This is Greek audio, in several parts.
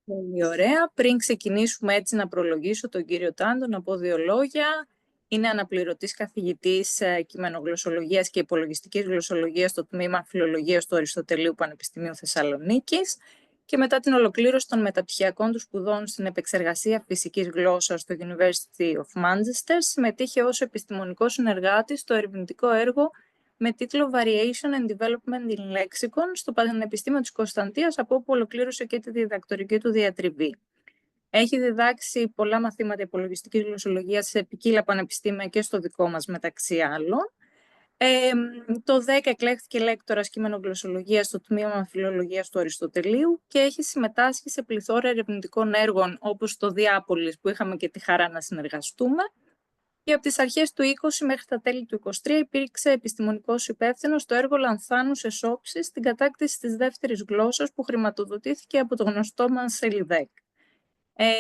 Πολύ ωραία. Πριν ξεκινήσουμε έτσι να προλογίσω τον κύριο Τάντο, να πω δύο λόγια. Είναι αναπληρωτής καθηγητής κειμενογλωσσολογίας και υπολογιστικής γλωσσολογίας στο τμήμα Φιλολογίας του Αριστοτελείου Πανεπιστημίου Θεσσαλονίκης και μετά την ολοκλήρωση των μεταπτυχιακών του σπουδών στην επεξεργασία φυσικής γλώσσας στο University of Manchester, συμμετείχε ως επιστημονικός συνεργάτης στο ερευνητικό έργο με τίτλο Variation and Development in Lexicon στο Πανεπιστήμιο της Κωνσταντίας, από όπου ολοκλήρωσε και τη διδακτορική του διατριβή. Έχει διδάξει πολλά μαθήματα υπολογιστικής γλωσσολογίας σε ποικίλα πανεπιστήμια και στο δικό μας μεταξύ άλλων. Το 10 εκλέχθηκε λέκτορας κειμενογλωσσολογίας στο τμήμα Φιλολογίας του Αριστοτελείου και έχει συμμετάσχει σε πληθώρα ερευνητικών έργων όπως το Διάπολης, που είχαμε και τη χαρά να συνεργαστούμε. Και από τις αρχές του 20 μέχρι τα τέλη του 23 υπήρξε επιστημονικός υπεύθυνος στο έργο Λανθάνους Εσόψης στην κατάκτηση της δεύτερης γλώσσας, που χρηματοδοτήθηκε από το γνωστό Μανσελιδέκ.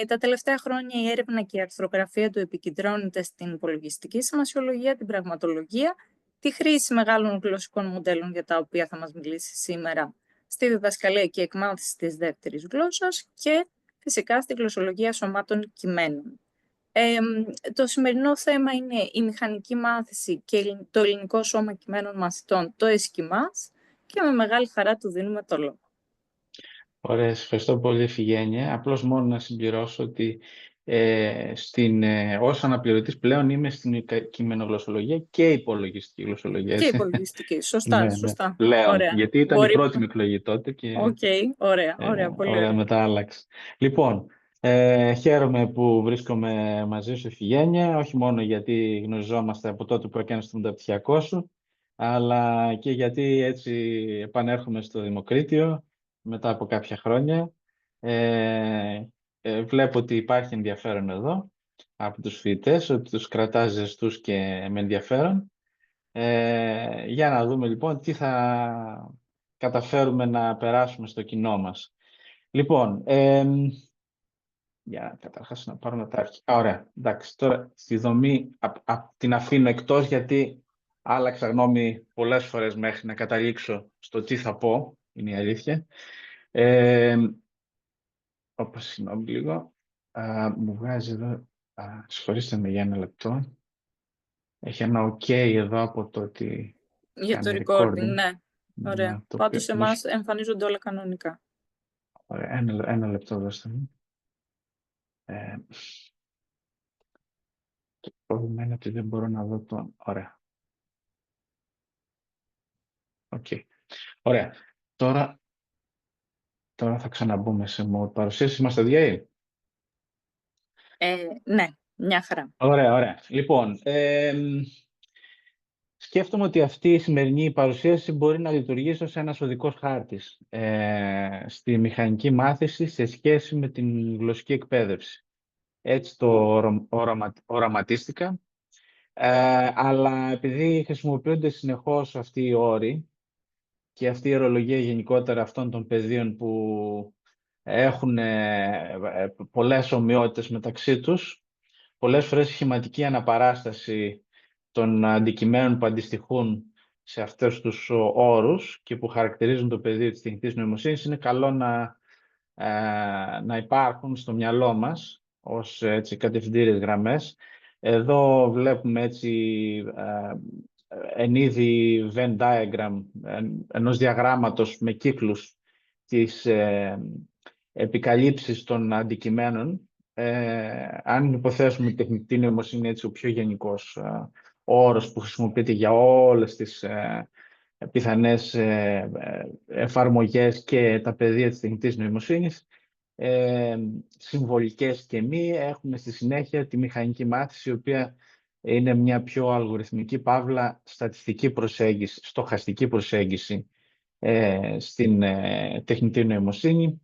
Τα τελευταία χρόνια η έρευνα και η αρθρογραφία του επικεντρώνεται στην υπολογιστική σημασιολογία, την πραγματολογία, τη χρήση μεγάλων γλωσσικών μοντέλων, για τα οποία θα μας μιλήσει σήμερα, στη διδασκαλία και εκμάθηση της δεύτερης γλώσσας και φυσικά στη γλωσσολογία σωμάτων κειμένων. Το σημερινό θέμα είναι η μηχανική μάθηση και το ελληνικό σώμα κειμένων μαθητών, το ΕΣΚΙΜΑΣ, και με μεγάλη χαρά του δίνουμε το λόγο. Ωραία, σας ευχαριστώ πολύ, Φιγένια. Απλώς μόνο να συμπληρώσω ότι ως αναπληρωτής πλέον είμαι στην κειμενογλωσσολογία και υπολογιστική γλωσσολογία. Και υπολογιστική, σωστά, Ναι, σωστά. πλέον, Ωραία. γιατί ήταν η πρώτη μου εκλογή τότε και Ωραία, πολύ ωραία. μετά άλλαξε. Λοιπόν, χαίρομαι που βρίσκομαι μαζί σου, Φιγένια, όχι μόνο γιατί γνωριζόμαστε από τότε που έκανες το μεταπτυχιακό σου, αλλά και γιατί έτσι επανέρχομαι στο Δημοκρίτιο μετά από κάποια χρόνια. Βλέπω ότι υπάρχει ενδιαφέρον εδώ από τους φοιτητές, ότι τους κρατάς ζεστούς και με ενδιαφέρον. Για να δούμε λοιπόν τι θα καταφέρουμε να περάσουμε στο κοινό μας. Λοιπόν, για καταρχάς να πάρουμε τα αρχικά. Ωραία, εντάξει, τώρα στη δομή την αφήνω εκτός γιατί άλλαξα γνώμη πολλές φορές μέχρι να καταλήξω στο τι θα πω, είναι η αλήθεια. Όπως συγγνώμη λίγο, μου βγάζει εδώ, συγχωρήστε με για ένα λεπτό. Έχει ένα OK εδώ από το ότι Για το κάνει recording, ναι. Ωραία. το Πάντως σε οποίο... εμάς εμφανίζονται όλα κανονικά. Ωραία, ένα λεπτό δώστε μου. Το πρόβλημα είναι ότι δεν μπορώ να δω τον... Ωραία. Okay. Ωραία. Τώρα θα ξαναμπούμε σε mode παρουσίαση. Είμαστε DA. Ναι, μια χαρά. Ωραία. Λοιπόν, σκέφτομαι ότι αυτή η σημερινή παρουσίαση μπορεί να λειτουργήσει ως ένας οδικός χάρτης στη μηχανική μάθηση σε σχέση με την γλωσσική εκπαίδευση. Έτσι το οραματίστηκα, αλλά επειδή χρησιμοποιούνται συνεχώς αυτοί οι όροι και αυτή η ορολογία γενικότερα αυτών των πεδίων που έχουν πολλές ομοιότητες μεταξύ τους, πολλές φορές η σχηματική αναπαράσταση των αντικειμένων που αντιστοιχούν σε αυτούς τους όρους και που χαρακτηρίζουν το πεδίο της τεχνητής νοημοσύνης είναι καλό να υπάρχουν στο μυαλό μας ως έτσι, κατευθυντήριες γραμμές. Εδώ βλέπουμε έτσι εν είδη Venn diagram, ενός διαγράμματος με κύκλους της επικαλύψεις των αντικειμένων. Αν υποθέσουμε ότι η τεχνητή νοημοσύνη είναι έτσι ο πιο γενικός όρος που χρησιμοποιείται για όλες τις πιθανές εφαρμογές και τα πεδία της τεχνητής νοημοσύνης, συμβολικές και μη, έχουμε στη συνέχεια τη μηχανική μάθηση, η οποία είναι μια πιο αλγοριθμική παύλα στατιστική προσέγγιση, στοχαστική προσέγγιση στην τεχνητή νοημοσύνη.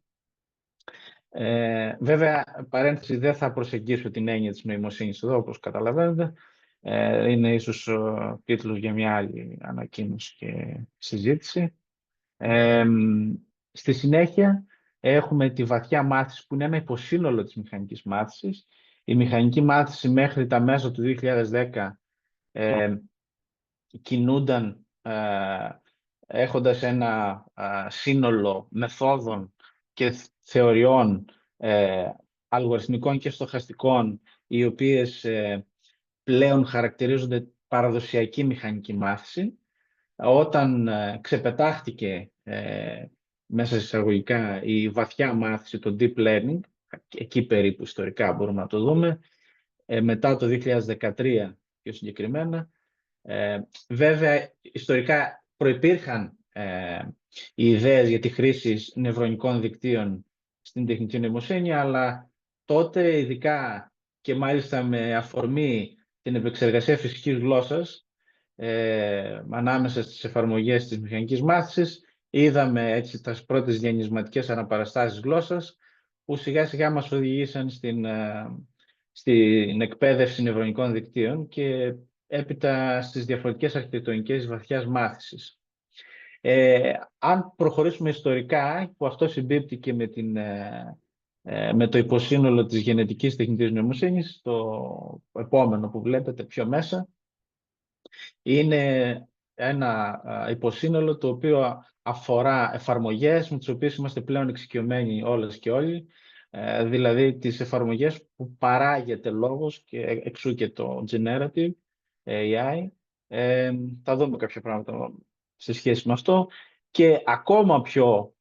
Βέβαια, παρένθεση, δεν θα προσεγγίσω την έννοια της νοημοσύνης εδώ, όπως καταλαβαίνετε. Είναι ίσως τίτλος για μια άλλη ανακοίνωση και συζήτηση. Στη συνέχεια, έχουμε τη βαθιά μάθηση, που είναι ένα υποσύνολο της μηχανικής μάθησης. Η μηχανική μάθηση μέχρι τα μέσα του 2010 κινούνταν έχοντας ένα σύνολο μεθόδων και θεωριών αλγοριθμικών και στοχαστικών, οι οποίες πλέον χαρακτηρίζονται παραδοσιακή μηχανική μάθηση. Όταν ξεπετάχτηκε μέσα σε εισαγωγικά η βαθιά μάθηση, το deep learning, εκεί περίπου ιστορικά μπορούμε να το δούμε, μετά το 2013 πιο συγκεκριμένα. Βέβαια, ιστορικά προϋπήρχαν οι ιδέες για τη χρήση νευρονικών δικτύων στην τεχνητή νοημοσύνη, αλλά τότε, ειδικά και μάλιστα με αφορμή την επεξεργασία φυσικής γλώσσας, ανάμεσα στις εφαρμογές της μηχανικής μάθησης, είδαμε έτσι τις πρώτες διανυσματικές αναπαραστάσεις γλώσσας, που σιγά σιγά μας οδηγήσαν στην εκπαίδευση νευρονικών δικτύων και έπειτα στις διαφορετικές αρχιτεκτονικές βαθιάς μάθησης. Αν προχωρήσουμε ιστορικά, που αυτό συμπίπτει και με το υποσύνολο της γενετικής τεχνητής νοημοσύνης, το επόμενο που βλέπετε πιο μέσα, είναι ένα υποσύνολο το οποίο αφορά εφαρμογές με τις οποίες είμαστε πλέον εξοικειωμένοι όλες και όλοι, δηλαδή τις εφαρμογές που παράγεται λόγος και εξού και το generative AI. Θα δούμε κάποια πράγματα σε σχέση με αυτό και ακόμα πιο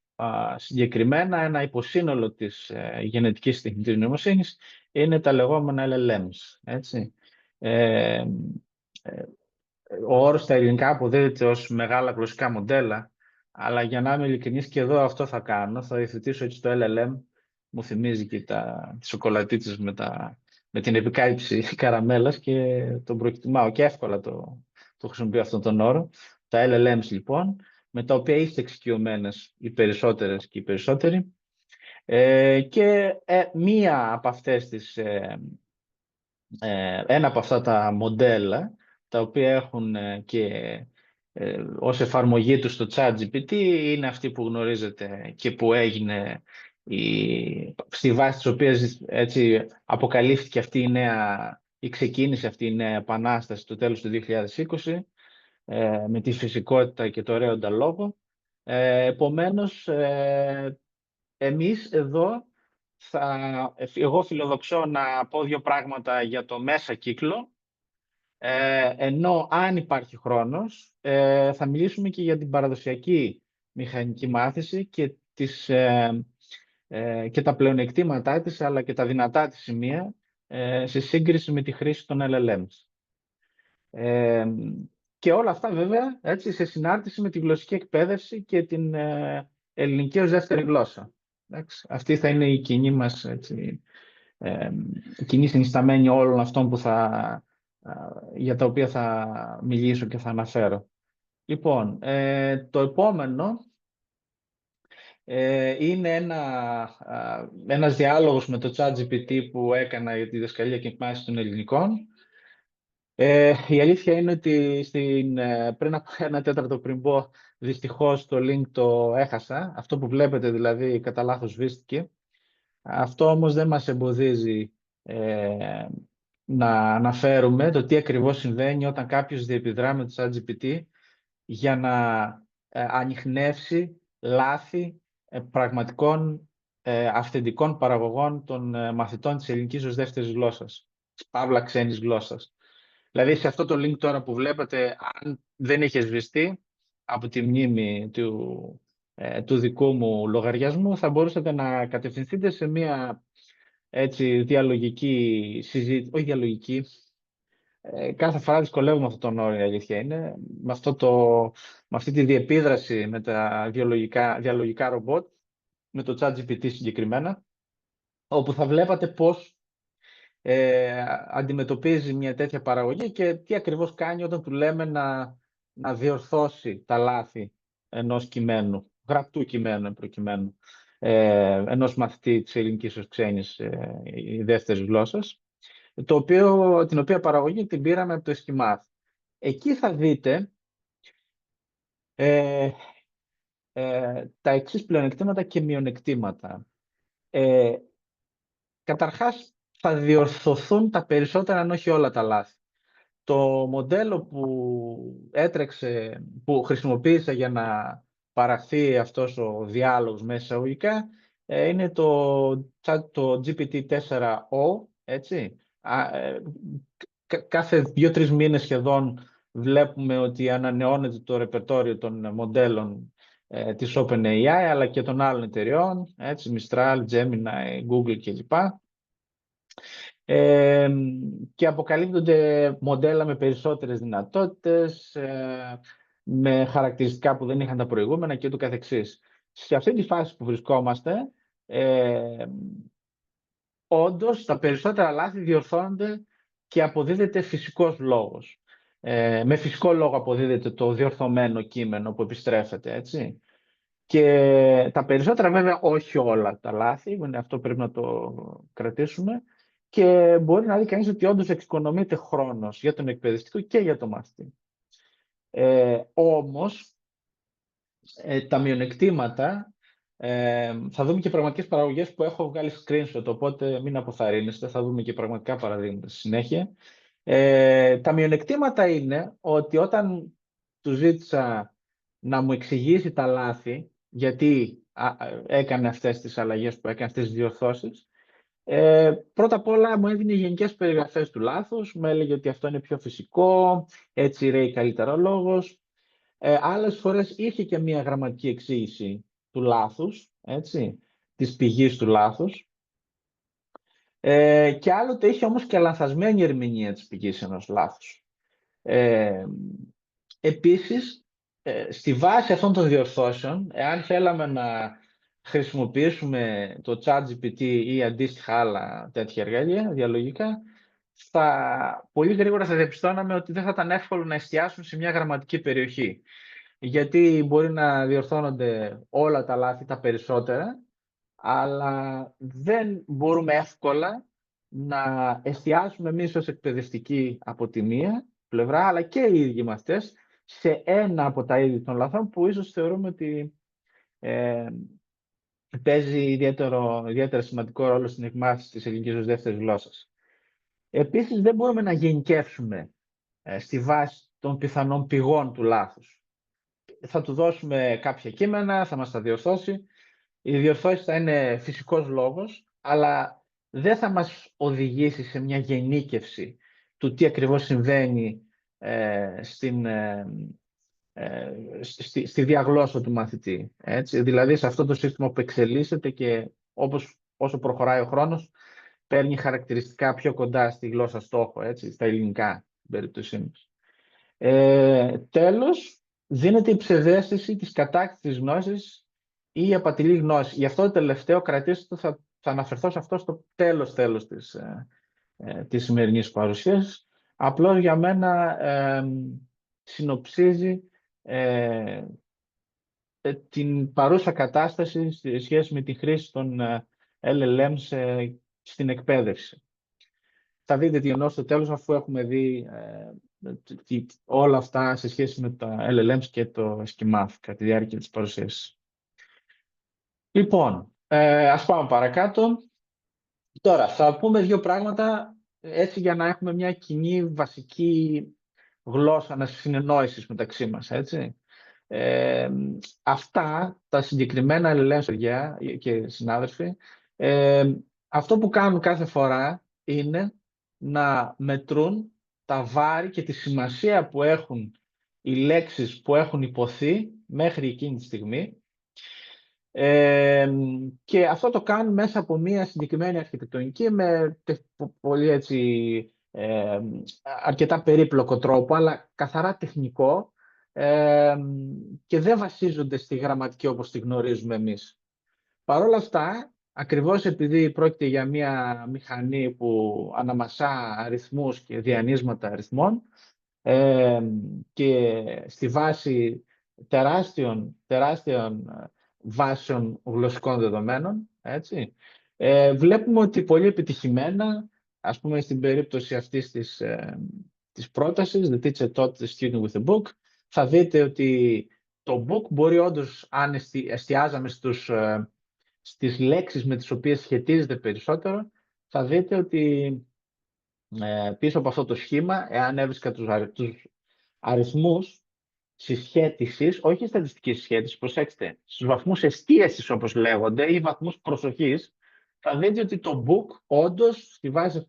συγκεκριμένα ένα υποσύνολο της γενετικής τεχνητής νοημοσύνης είναι τα λεγόμενα LLMs. Έτσι. Ο όρος στα ελληνικά αποδίδεται ως μεγάλα γλωσσικά μοντέλα, αλλά για να είμαι ειλικρινής και εδώ αυτό θα κάνω, θα υιοθετήσω έτσι το LLM, μου θυμίζει και τις σοκολατίτσες με την επικάλυψη καραμέλας και τον προεκτιμάω και εύκολα το χρησιμοποιώ αυτόν τον όρο. Τα LLMs λοιπόν, με τα οποία είστε εξοικειωμένες οι περισσότερες και οι περισσότεροι, και μία από αυτές ένα από αυτά τα μοντέλα, τα οποία έχουν και ως εφαρμογή τους στο ChatGPT, είναι αυτή που γνωρίζετε και που έγινε στη βάση της οποίας έτσι αποκαλύφθηκε αυτή η ξεκίνησε αυτή η νέα επανάσταση το τέλος του 2020, με τη φυσικότητα και το ρέοντα λόγο. Επομένως, εμείς εδώ εγώ φιλοδοξώ να πω δύο πράγματα για το μέσα κύκλο, ενώ αν υπάρχει χρόνος θα μιλήσουμε και για την παραδοσιακή μηχανική μάθηση και τα πλεονεκτήματά της, αλλά και τα δυνατά της σημεία σε σύγκριση με τη χρήση των LLMs. Και όλα αυτά βέβαια έτσι, σε συνάρτηση με τη γλωσσική εκπαίδευση και την ελληνική ως δεύτερη γλώσσα. Αυτή θα είναι η κοινή μας κοινή συνισταμένη όλων αυτών για τα οποία θα μιλήσω και θα αναφέρω. Λοιπόν, το επόμενο είναι ένας διάλογος με το ChatGPT που έκανα για τη διδασκαλία και εκμάθηση των ελληνικών. Η αλήθεια είναι ότι πριν από ένα τέταρτο πριν πω, δυστυχώς το link το έχασα. Αυτό που βλέπετε δηλαδή κατά λάθος σβήστηκε. Αυτό όμως δεν μας εμποδίζει να αναφέρουμε το τι ακριβώς συμβαίνει όταν κάποιος διεπιδρά με το ChatGPT για να ανιχνεύσει λάθη πραγματικών αυθεντικών παραγωγών των μαθητών της ελληνικής ως δεύτερης γλώσσας, της παύλα ξένης γλώσσας. Δηλαδή σε αυτό το link τώρα που βλέπετε, αν δεν είχε σβηστεί από τη μνήμη του δικού μου λογαριασμού, θα μπορούσατε να κατευθυνθείτε σε μια έτσι διαλογική συζήτηση, όχι διαλογική, κάθε φορά δυσκολεύομαι αυτόν τον όρο, η αλήθεια είναι, με αυτή τη διεπίδραση με τα διαλογικά ρομπότ, με το ChatGPT συγκεκριμένα, όπου θα βλέπατε πώς αντιμετωπίζει μια τέτοια παραγωγή και τι ακριβώς κάνει όταν του λέμε να διορθώσει τα λάθη ενός κειμένου, γραπτού κειμένου προκειμένου, ενός μαθητή της ελληνικής ως ξένης δεύτερης γλώσσας, την οποία παραγωγή την πήραμε από το Schemath. Εκεί θα δείτε τα εξής πλεονεκτήματα και μειονεκτήματα. Καταρχάς, θα διορθωθούν τα περισσότερα, αν όχι όλα τα λάθη. Το μοντέλο που χρησιμοποίησα για να παραχθεί αυτός ο διάλογος μέσα εισαγωγικά είναι το GPT-4o, έτσι. Κάθε 2-3 μήνες σχεδόν βλέπουμε ότι ανανεώνεται το ρεπερτόριο των μοντέλων της OpenAI, αλλά και των άλλων εταιριών, έτσι, Mistral, Gemini, Google κλπ. Και αποκαλύπτονται μοντέλα με περισσότερες δυνατότητες, με χαρακτηριστικά που δεν είχαν τα προηγούμενα και ούτω καθεξής. Σε αυτή τη φάση που βρισκόμαστε, όντως τα περισσότερα λάθη διορθώνονται και αποδίδεται φυσικός λόγος. Με φυσικό λόγο αποδίδεται το διορθωμένο κείμενο που επιστρέφεται, έτσι. Και τα περισσότερα, βέβαια, όχι όλα τα λάθη, αυτό πρέπει να το κρατήσουμε, και μπορεί να δει κανείς ότι όντως εξοικονομείται χρόνος για τον εκπαιδευτικό και για το μαθητή. Όμως, τα μειονεκτήματα, θα δούμε και πραγματικές παραγωγές που έχω βγάλει screenshot, οπότε μην αποθαρρύνεστε, θα δούμε και πραγματικά παραδείγματα στη συνέχεια. Τα μειονεκτήματα είναι ότι όταν του ζήτησα να μου εξηγήσει τα λάθη, γιατί έκανε αυτές τις αλλαγές που έκανε, αυτές τις διορθώσεις, πρώτα απ' όλα μου έδινε γενικές περιγραφές του λάθους, μου έλεγε ότι αυτό είναι πιο φυσικό, έτσι ρέει καλύτερα ο λόγος. Άλλες φορές είχε και μία γραμματική εξήγηση του λάθους, έτσι, της πηγής του λάθους. Και άλλοτε είχε όμως και λανθασμένη ερμηνεία της πηγής ενός λάθους. Επίσης, στη βάση αυτών των διορθώσεων, εάν θέλαμε να χρησιμοποιήσουμε το ChatGPT ή αντίστοιχα άλλα τέτοια εργαλεία διαλογικά, πολύ γρήγορα θα διαπιστώναμε ότι δεν θα ήταν εύκολο να εστιάσουν σε μια γραμματική περιοχή. Γιατί μπορεί να διορθώνονται όλα τα λάθη, τα περισσότερα, αλλά δεν μπορούμε εύκολα να εστιάσουμε εμείς ως εκπαιδευτικοί από τη μία πλευρά, αλλά και οι ίδιοι μαθητές, σε ένα από τα είδη των λαθών που ίσως θεωρούμε ότι παίζει ιδιαίτερα σημαντικό ρόλο στην εκμάθηση της ελληνικής ως δεύτερης γλώσσας. Επίσης, δεν μπορούμε να γενικεύσουμε στη βάση των πιθανών πηγών του λάθους. Θα του δώσουμε κάποια κείμενα, θα μας τα διορθώσει. Η διορθώση θα είναι φυσικός λόγος, αλλά δεν θα μας οδηγήσει σε μια γενίκευση του τι ακριβώς συμβαίνει στη διαγλώσσα του μαθητή. Έτσι. Δηλαδή, σε αυτό το σύστημα που εξελίσσεται και όσο προχωράει ο χρόνος, παίρνει χαρακτηριστικά πιο κοντά στη γλώσσα στόχο, έτσι, στα ελληνικά, στην περίπτωσή μας. Τέλος, δίνεται η ψευδαίσθηση της κατάκτησης γνώσης ή η απατηλή γνώση. Γι' αυτό το τελευταίο, κρατήστε το, θα αναφερθώ σε αυτό στο τέλος της σημερινής παρουσίας. Απλώς για μένα συνοψίζει την παρούσα κατάσταση σε σχέση με τη χρήση των LLM στην εκπαίδευση. Θα δείτε τι εννοώ στο τέλος, αφού έχουμε δει όλα αυτά σε σχέση με τα LLMs και το Schemath κατά τη διάρκεια της παρουσίασης. Λοιπόν, ας πάμε παρακάτω. Τώρα, θα πούμε δύο πράγματα έτσι για να έχουμε μια κοινή βασική γλώσσα συνεννόησης μεταξύ μας, έτσι. Αυτά τα συγκεκριμένα LLMs και συνάδελφοι, αυτό που κάνουν κάθε φορά είναι να μετρούν τα βάρη και τη σημασία που έχουν οι λέξεις που έχουν υποθεί μέχρι εκείνη τη στιγμή, και αυτό το κάνουν μέσα από μια συγκεκριμένη αρχιτεκτονική με πολύ έτσι, αρκετά περίπλοκο τρόπο, αλλά καθαρά τεχνικό, και δεν βασίζονται στη γραμματική όπως τη γνωρίζουμε εμείς. Παρ' όλα αυτά, ακριβώς επειδή πρόκειται για μια μηχανή που αναμασά αριθμούς και διανύσματα αριθμών, και στη βάση τεράστιων βάσεων γλωσσικών δεδομένων, έτσι, βλέπουμε ότι πολύ επιτυχημένα, ας πούμε στην περίπτωση αυτής της πρότασης, The Teacher Taught the Student with a Book, θα δείτε ότι το book μπορεί όντως, αν εστιάζαμε στις λέξεις με τις οποίες σχετίζεται περισσότερο, θα δείτε ότι πίσω από αυτό το σχήμα, εάν έβρισκα τους αριθμούς, συσχέτισης, όχι στατιστική συσχέτιση, προσέξτε, στους βαθμούς εστίασης όπως λέγονται ή βαθμούς προσοχής, θα δείτε ότι το book όντως, στη βάση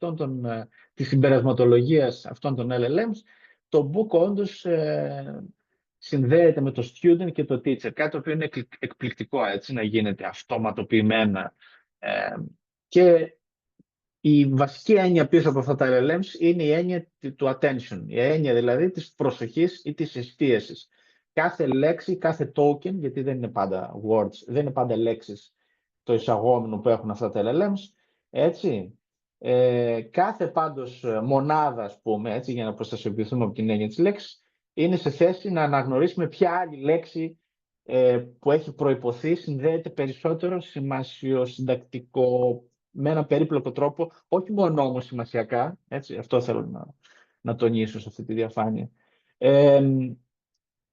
της συμπερασματολογίας αυτών των LLMs, το book όντως συνδέεται με το student και το teacher, κάτι το οποίο είναι εκπληκτικό, έτσι, να γίνεται αυτοματοποιημένα. Και η βασική έννοια πίσω από αυτά τα LLMs είναι η έννοια του attention, η έννοια δηλαδή της προσοχής ή της εστίασης. Κάθε λέξη, κάθε token, γιατί δεν είναι πάντα words, δεν είναι πάντα λέξεις το εισαγόμενο που έχουν αυτά τα LLMs, έτσι. Κάθε πάντως μονάδα, ας πούμε, έτσι, για να προστασιοποιηθούμε από την έννοια της λέξης, είναι σε θέση να αναγνωρίσουμε ποια άλλη λέξη που έχει προϋποθεί συνδέεται περισσότερο σημασιοσυντακτικό, με ένα περίπλοκο τρόπο, όχι μόνο όμως σημασιακά, έτσι, αυτό θέλω να τονίσω σε αυτή τη διαφάνεια.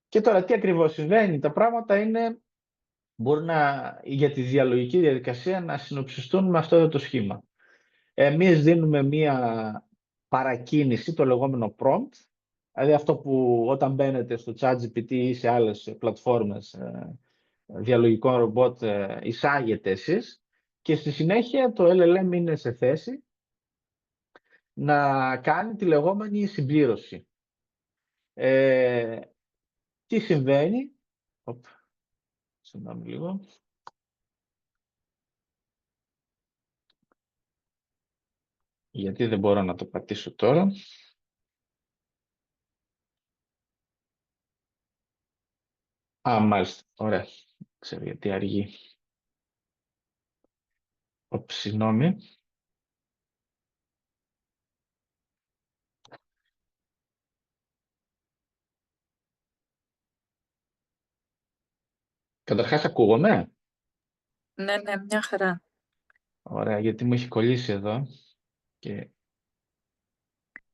Και τώρα τι ακριβώς συμβαίνει? Τα πράγματα μπορούν για τη διαλογική διαδικασία να συνοψιστούν με αυτό το σχήμα. Εμείς δίνουμε μία παρακίνηση, το λεγόμενο prompt, δηλαδή αυτό που όταν μπαίνετε στο ChatGPT ή σε άλλες πλατφόρμες διαλογικών ρομπότ εισάγετε εσείς, και στη συνέχεια το LLM είναι σε θέση να κάνει τη λεγόμενη συμπλήρωση. Τι συμβαίνει? Συγγνώμη λίγο. Γιατί δεν μπορώ να το πατήσω τώρα. Μάλιστα. Ωραία. Ξέρω γιατί αργεί. Συγγνώμη. Καταρχάς ακούγομαι? Ναι, μια χαρά. Ωραία, γιατί μου έχει κολλήσει εδώ. Και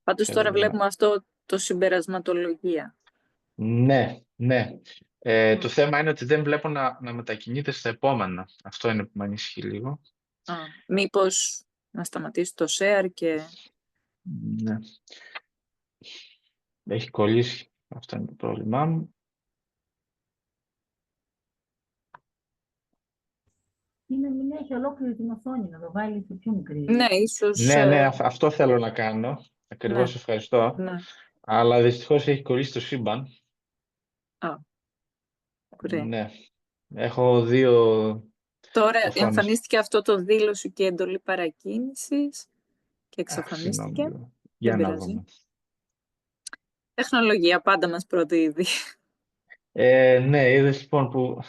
Πάντως τώρα βλέπουμε αυτό το συμπερασματολογία. Ναι, ναι. Το θέμα είναι ότι δεν βλέπω να μετακινείται στα επόμενα. Αυτό είναι που με ανησυχεί λίγο. Μήπως να σταματήσει το share και... Ναι. Έχει κολλήσει. Αυτό είναι το πρόβλημά μου. Είναι μην έχει ολόκληρη την οθόνη, να το βάλει πιο μικρή. Ναι, ίσως... Ναι, αυτό θέλω να κάνω. Ακριβώς, ναι. Ευχαριστώ. Ναι. Αλλά δυστυχώς έχει κολλήσει το σύμπαν. Ωραία. Ναι. Έχω δύο... Τώρα οθόνες. εμφανίστηκε αυτό το δήλωση και εντολή παρακίνησης και εξαφανίστηκε. Για να δούμε. Τεχνολογία πάντα μας προδίδει. Ναι, είδες λοιπόν που...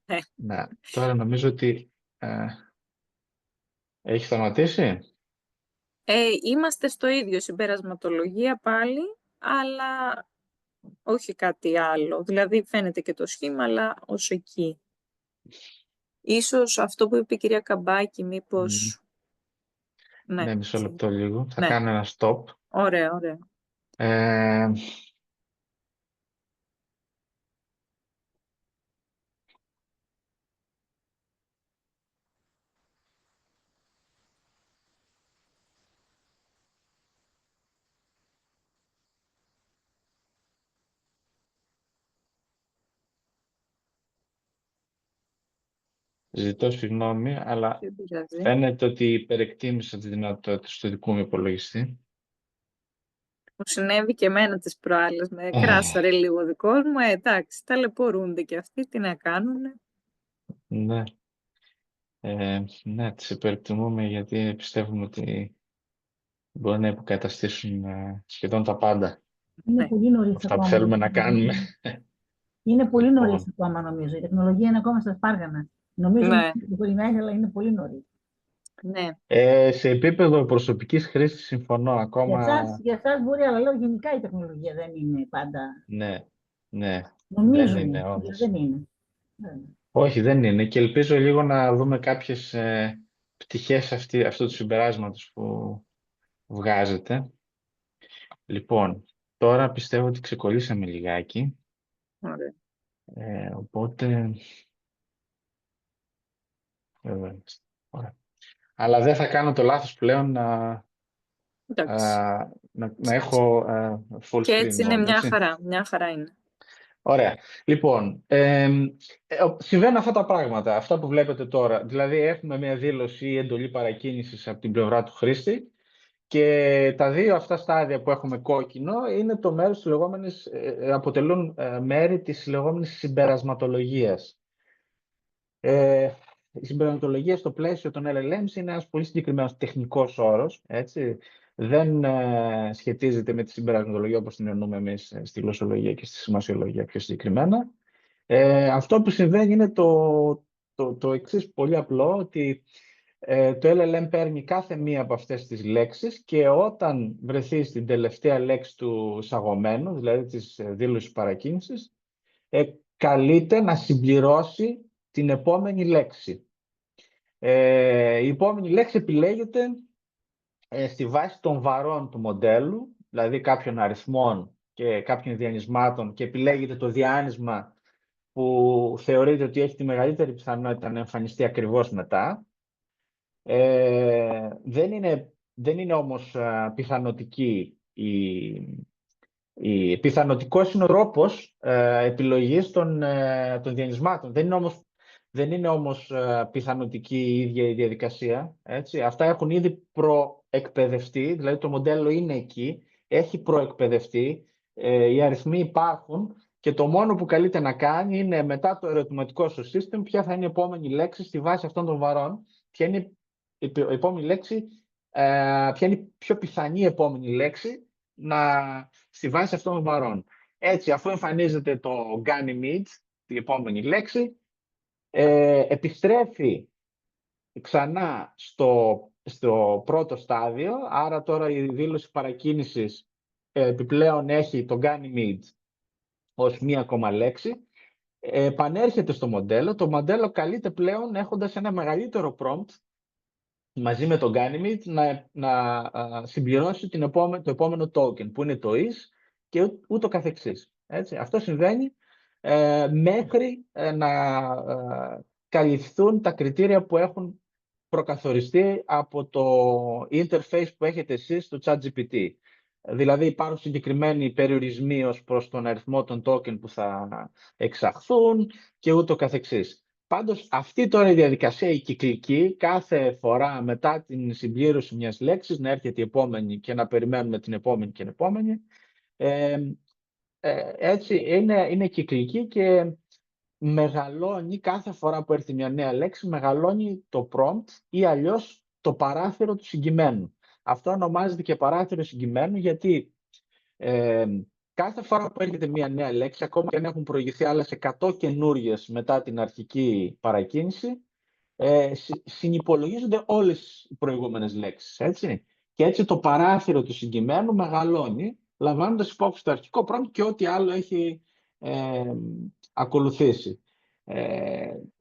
Ναι. Ναι. Τώρα νομίζω ότι έχει σταματήσει. Είμαστε στο ίδιο συμπερασματολογία πάλι, αλλά όχι κάτι άλλο. Δηλαδή φαίνεται και το σχήμα, αλλά ως εκεί. Ίσως αυτό που είπε η κυρία Καμπάκη, μήπως... Ναι, μισό λεπτό λίγο. Θα κάνω ένα stop. Ωραία, ωραία. Ζητώ συγγνώμη, αλλά φαίνεται ότι υπερεκτίμησα τη δυνατότητα του δικού μου υπολογιστή. Μου συνέβη και εμένα τις προάλλες, με κράσαρε λίγο ο δικός μου. Εντάξει, ταλαιπωρούνται και αυτοί, τι να κάνουνε. Ναι. Ναι, τις υπερεκτιμούμε γιατί πιστεύουμε ότι μπορεί να υποκαταστήσουν σχεδόν τα πάντα. Είναι πολύ νωρίς αυτά που θέλουμε να κάνουμε. Είναι πολύ νωρίς ακόμα, νομίζω. Η τεχνολογία είναι ακόμα στα σπάργανα. Νομίζω ότι είναι προχωρημένη, αλλά είναι πολύ νωρίς. Ναι. Σε επίπεδο προσωπικής χρήσης συμφωνώ ακόμα. Για εσάς μπορεί, αλλά λέω γενικά η τεχνολογία δεν είναι πάντα. Ναι, ναι. Νομίζω δεν είναι, όντως. δεν είναι. Όχι, δεν είναι. Και ελπίζω λίγο να δούμε κάποιες πτυχές αυτού του συμπεράσματος που βγάζετε. Λοιπόν, τώρα πιστεύω ότι ξεκολλήσαμε λιγάκι. Ωραία. Οπότε... Ωραία. Αλλά δεν θα κάνω το λάθος πλέον να έχω full screen. Και έτσι είναι μια χαρά. Μια χαρά είναι. Ωραία. Λοιπόν, συμβαίνουν αυτά τα πράγματα, αυτά που βλέπετε τώρα. Δηλαδή, έχουμε μια δήλωση ή εντολή παρακίνησης από την πλευρά του χρήστη και τα δύο αυτά στάδια που έχουμε κόκκινο είναι το μέρος της λεγόμενης, αποτελούν μέρη της λεγόμενης συμπερασματολογίας. Η συμπερασματολογία στο πλαίσιο των LLMs είναι ένας πολύ συγκεκριμένος τεχνικός όρος, έτσι. Δεν σχετίζεται με τη συμπερασματολογία όπως την εννοούμε εμείς στη γλωσσολογία και στη σημασιολογία πιο συγκεκριμένα. Αυτό που συμβαίνει είναι το εξής πολύ απλό, ότι το LLM παίρνει κάθε μία από αυτές τις λέξεις και όταν βρεθεί στην τελευταία λέξη του εισαγωμένου, δηλαδή της δήλωσης παρακίνησης, καλείται να συμπληρώσει την επόμενη λέξη. Η επόμενη λέξη επιλέγεται στη βάση των βαρών του μοντέλου, δηλαδή κάποιων αριθμών και κάποιων διανυσμάτων, και επιλέγεται το διάνυσμα που θεωρείται ότι έχει τη μεγαλύτερη πιθανότητα να εμφανιστεί ακριβώς μετά. Δεν είναι όμως πιθανοτική πιθανοτικός είναι ο τρόπος επιλογής των διανυσμάτων. Δεν είναι όμως πιθανοτική η ίδια η διαδικασία. Έτσι. Αυτά έχουν ήδη προεκπαιδευτεί, δηλαδή το μοντέλο είναι εκεί, έχει προεκπαιδευτεί, οι αριθμοί υπάρχουν και το μόνο που καλείται να κάνει είναι μετά το ερωτηματικό στο system ποια θα είναι η επόμενη λέξη στη βάση αυτών των βαρών, ποια είναι η επόμενη λέξη, ποια είναι η πιο πιθανή επόμενη λέξη στη βάση αυτών των βαρών. Έτσι, αφού εμφανίζεται το Ganymede, την επόμενη λέξη, επιστρέφει ξανά στο πρώτο στάδιο, άρα τώρα η δήλωση παρακίνησης επιπλέον έχει το Ganymede ως μία ακόμα λέξη, επανέρχεται στο μοντέλο, το μοντέλο καλείται πλέον έχοντας ένα μεγαλύτερο prompt μαζί με το Ganymede να συμπληρώσει το επόμενο token που είναι το is και ούτω καθεξής. Έτσι. Αυτό συμβαίνει μέχρι να καλυφθούν τα κριτήρια που έχουν προκαθοριστεί από το interface που έχετε εσείς στο ChatGPT. Δηλαδή υπάρχουν συγκεκριμένοι περιορισμοί ως προς τον αριθμό των token που θα εξαχθούν και ούτω καθεξής. Πάντως αυτή τώρα η διαδικασία, η κυκλική, κάθε φορά μετά την συμπλήρωση μιας λέξης να έρχεται η επόμενη και να περιμένουμε την επόμενη και την επόμενη, έτσι είναι κυκλική και μεγαλώνει κάθε φορά που έρθει μια νέα λέξη, μεγαλώνει το prompt ή αλλιώς το παράθυρο του συγκειμένου. Αυτό ονομάζεται και παράθυρο συγκειμένου γιατί κάθε φορά που έρχεται μια νέα λέξη, ακόμα και αν έχουν προηγηθεί άλλες 100 καινούριες μετά την αρχική παρακίνηση, συνυπολογίζονται όλες οι προηγούμενες λέξεις. Έτσι. Και έτσι το παράθυρο του συγκειμένου μεγαλώνει, λαμβάνοντας υπόψη το αρχικό prompt και ό,τι άλλο έχει ακολουθήσει.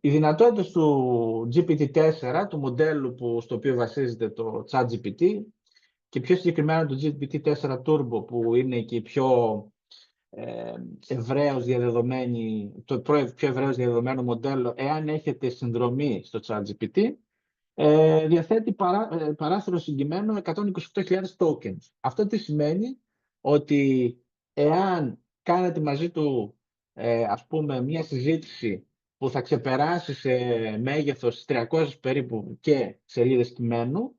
Οι δυνατότητες του GPT-4, του μοντέλου στο οποίο βασίζεται το ChatGPT, και πιο συγκεκριμένα το GPT-4 Turbo, που είναι και η πιο ευρέως πιο ευρέως διαδεδομένο μοντέλο, εάν έχετε συνδρομή στο ChatGPT, διαθέτει παράθυρο συγκειμένο 128.000 tokens. Αυτό τι σημαίνει? Ότι εάν κάνετε μαζί του ας πούμε μια συζήτηση που θα ξεπεράσει σε μέγεθος 300 περίπου και σελίδες κειμένου,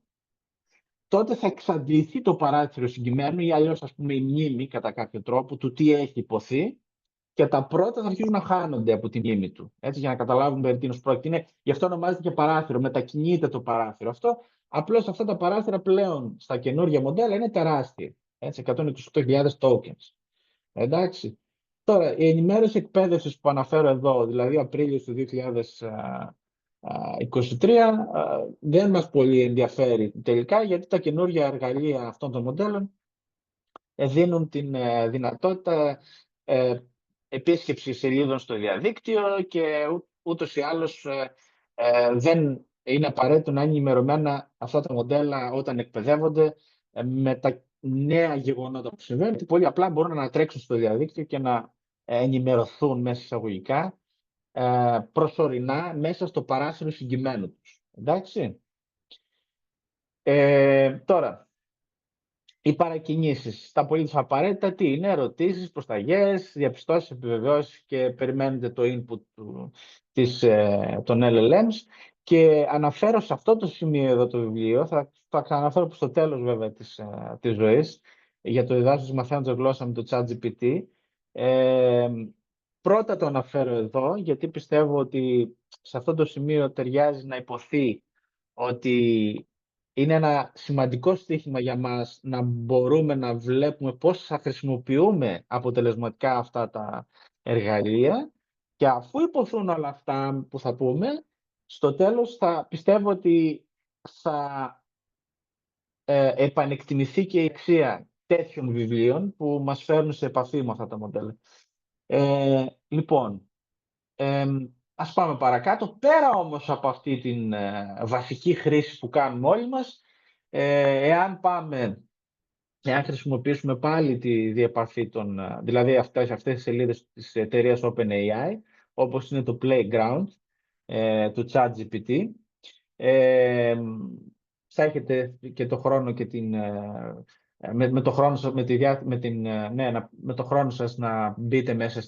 τότε θα εξαντληθεί το παράθυρο συγκειμένου ή αλλιώς ας πούμε η μνήμη κατά κάποιο τρόπο του τι έχει υποθεί και τα πρώτα θα αρχίσουν να χάνονται από τη μνήμη του. Έτσι, για να καταλάβουμε περί τίνος πρόκειται. Γι' αυτό ονομάζεται και παράθυρο, μετακινείται το παράθυρο αυτό. Απλώς αυτά τα παράθυρα πλέον στα καινούργια μοντέλα είναι τεράστια. Έτσι, 128.000 tokens. Εντάξει. Τώρα, η ενημέρωση εκπαίδευσης που αναφέρω εδώ, δηλαδή Απρίλιο του 2023, δεν μας πολύ ενδιαφέρει τελικά, γιατί τα καινούργια εργαλεία αυτών των μοντέλων δίνουν την δυνατότητα επίσκεψη σελίδων στο διαδίκτυο και ούτως ή άλλως δεν είναι απαραίτητο να είναι ενημερωμένα αυτά τα μοντέλα όταν εκπαιδεύονται με τα νέα γεγονότα που συμβαίνουν. Πολύ απλά μπορούν να τρέξουν στο διαδίκτυο και να ενημερωθούν μέσα εισαγωγικά προσωρινά μέσα στο παράθυρο συγκειμένου τους. Εντάξει. Τώρα, οι παρακινήσεις, τα απολύτως απαραίτητα, τι είναι, ερωτήσεις, προσταγές, διαπιστώσεις, επιβεβαιώσεις και περιμένετε το input των LLMs. Και αναφέρω σε αυτό το σημείο εδώ το βιβλίο, θα ξαναφέρω στο τέλος βέβαια της ζωής, για το διδάσκεις μαθαίνοντας γλώσσα με το ChatGPT. Πρώτα το αναφέρω εδώ, γιατί πιστεύω ότι σε αυτό το σημείο ταιριάζει να υποθεί ότι είναι ένα σημαντικό στοίχημα για μας να μπορούμε να βλέπουμε πώς θα χρησιμοποιούμε αποτελεσματικά αυτά τα εργαλεία, και αφού υποθούν όλα αυτά που θα πούμε, στο τέλος πιστεύω ότι θα επανεκτιμηθεί και η αξία τέτοιων βιβλίων που μας φέρνουν σε επαφή με αυτά τα μοντέλα. Λοιπόν, ας πάμε παρακάτω. Πέρα όμως από αυτή την βασική χρήση που κάνουμε όλοι μας, εάν χρησιμοποιήσουμε πάλι τη διεπαφή δηλαδή αυτές τις σελίδες της εταιρείας OpenAI, όπως είναι το Playground του ChatGPT, θα έχετε και το χρόνο και με το χρόνο σας να μπείτε μέσα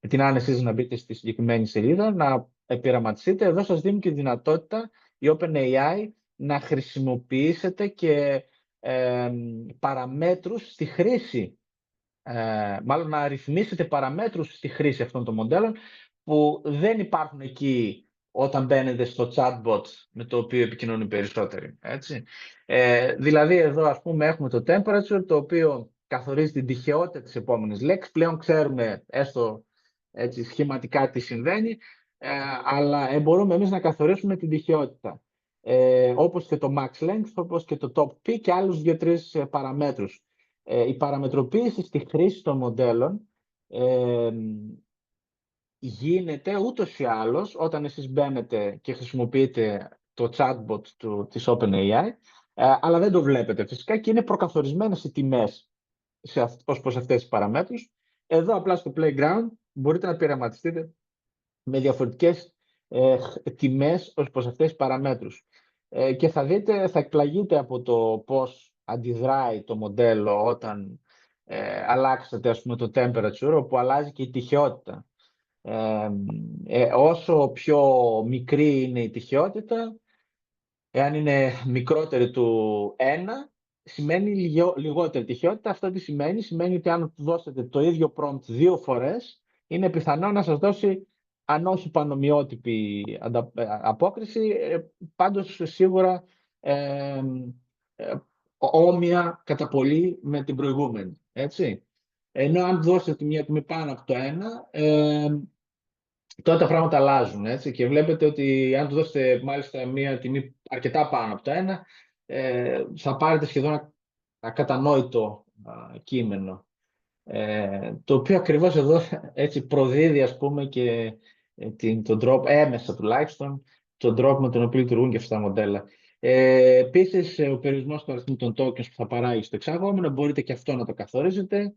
με την άνεσή σας να μπείτε στη συγκεκριμένη σελίδα, να πειραματιστείτε. Εδώ σας δίνει και τη δυνατότητα η OpenAI να χρησιμοποιήσετε και παραμέτρους στη χρήση, μάλλον να αριθμίσετε παραμέτρους στη χρήση αυτών των μοντέλων που δεν υπάρχουν εκεί όταν μπαίνετε στο chatbot με το οποίο επικοινωνούν οι περισσότεροι. Έτσι. Δηλαδή εδώ ας πούμε έχουμε το temperature, το οποίο καθορίζει την τυχαιότητα της επόμενης λέξης. Πλέον ξέρουμε έστω έτσι, σχηματικά τι συμβαίνει, αλλά μπορούμε εμείς να καθορίσουμε την τυχαιότητα. Όπως και το max length, όπως και το top p και άλλους 2-3 παραμέτρους. Η παραμετροποίηση στη χρήση των μοντέλων γίνεται ούτως ή άλλως όταν εσείς μπαίνετε και χρησιμοποιείτε το chatbot της OpenAI, αλλά δεν το βλέπετε φυσικά και είναι προκαθορισμένες οι τιμές ως προς αυτές τις παραμέτρους. Εδώ απλά στο Playground μπορείτε να πειραματιστείτε με διαφορετικές τιμές ως προς αυτές τις παραμέτρους. Και θα εκπλαγείτε από το πώς αντιδράει το μοντέλο όταν αλλάξετε ας πούμε, το temperature, όπου αλλάζει και η τυχαιότητα. Όσο πιο μικρή είναι η τυχαιότητα, εάν είναι μικρότερη του 1, σημαίνει λιγότερη τυχαιότητα. Αυτό τι σημαίνει? Σημαίνει ότι αν του δώσετε το ίδιο prompt 2 φορές, είναι πιθανό να σας δώσει, αν όχι πανομοιότυπη απόκριση, πάντως σίγουρα όμοια κατά πολύ με την προηγούμενη. Έτσι. Ενώ αν δώσετε μια τιμή πάνω από το 1, τότε τα πράγματα αλλάζουν. Έτσι. Και βλέπετε ότι αν του δώσετε μάλιστα μια τιμή αρκετά πάνω από το 1, θα πάρετε σχεδόν ακατανόητο κείμενο. Το οποίο ακριβώς εδώ έτσι προδίδει ας πούμε και τον τρόπο, έμεσα τουλάχιστον, τον τρόπο με τον οποίο λειτουργούν και αυτά τα μοντέλα. Επίσης, ο περιορισμός του αριθμού των tokens που θα παράγει στο εξάγωμενο, μπορείτε και αυτό να το καθορίζετε,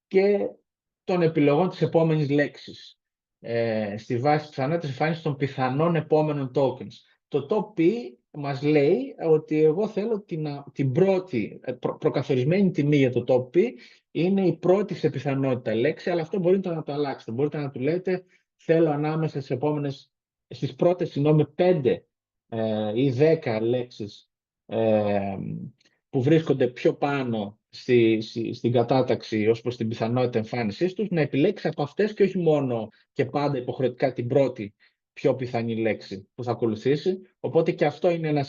και των επιλογών της επόμενης λέξης. Στη βάση της ανώτατης εμφάνισης των πιθανών επόμενων tokens. Το top P μας λέει ότι εγώ θέλω την πρώτη προκαθορισμένη τιμή για το top P είναι η πρώτη σε πιθανότητα λέξη, αλλά αυτό μπορείτε να το αλλάξετε. Μπορείτε να του λέτε θέλω ανάμεσα στις πρώτες 5 ή 10 λέξεις που βρίσκονται πιο πάνω στην κατάταξη ως προς την πιθανότητα εμφάνισής τους, να επιλέξει από αυτές και όχι μόνο και πάντα υποχρεωτικά την πρώτη πιο πιθανή λέξη που θα ακολουθήσει. Οπότε και αυτό είναι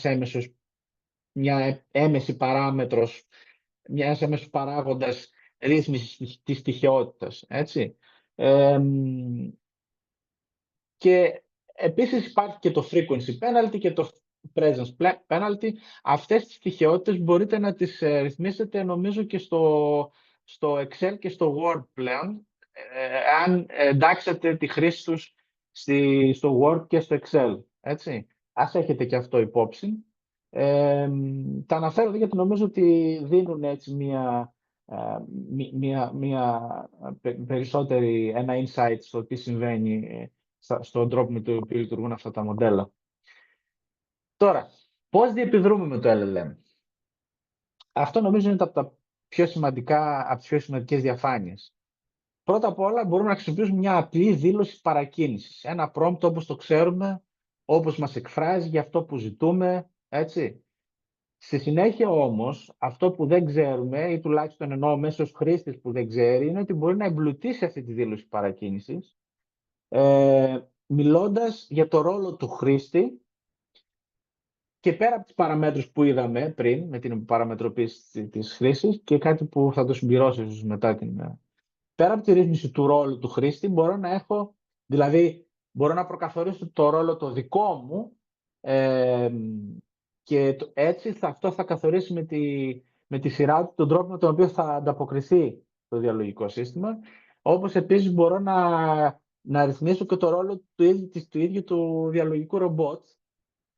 μια έμεση παράμετρος, μια έμεσος παράγοντας ρύθμισης της τυχαιότητας. Έτσι. Και επίσης υπάρχει και το frequency penalty και το presence penalty. Αυτές τις τυχαιότητες μπορείτε να τις ρυθμίσετε νομίζω και στο Excel και στο Word πλέον, αν εντάξετε τη χρήση τους στο Word και στο Excel. Έτσι. Ας έχετε και αυτό υπόψη. Τα αναφέρω γιατί νομίζω ότι δίνουν έτσι ένα insight στο τι συμβαίνει στον τρόπο με τον οποίο λειτουργούν αυτά τα μοντέλα. Τώρα, πώς διεπιδρούμε με το LLM? Αυτό νομίζω είναι από τα πιο σημαντικά, από τις πιο σημαντικές διαφάνειες. Πρώτα απ' όλα μπορούμε να χρησιμοποιήσουμε μια απλή δήλωση παρακίνησης. Ένα prompt όπως το ξέρουμε, όπως μας εκφράζει για αυτό που ζητούμε, έτσι. Στη συνέχεια όμως, αυτό που δεν ξέρουμε, ή τουλάχιστον εννοώ μέσω χρήστης που δεν ξέρει, είναι ότι μπορεί να εμπλουτίσει αυτή τη δήλωση παρακίνησης, μιλώντας για το ρόλο του χρήστη και πέρα από τις παραμέτρους που είδαμε πριν, με την παραμετροποίηση της χρήσης, και κάτι που θα το συμπληρώσω ίσως μετά πέρα από τη ρύθμιση του ρόλου του χρήστη, μπορώ να έχω, δηλαδή, μπορώ να προκαθορίσω το ρόλο το δικό μου, και έτσι αυτό θα καθορίσει με τη σειρά του τον τρόπο με τον οποίο θα ανταποκριθεί το διαλογικό σύστημα. Όπως επίσης μπορώ να ρυθμίσω και το ρόλο του ίδιου του διαλογικού ρομπότ,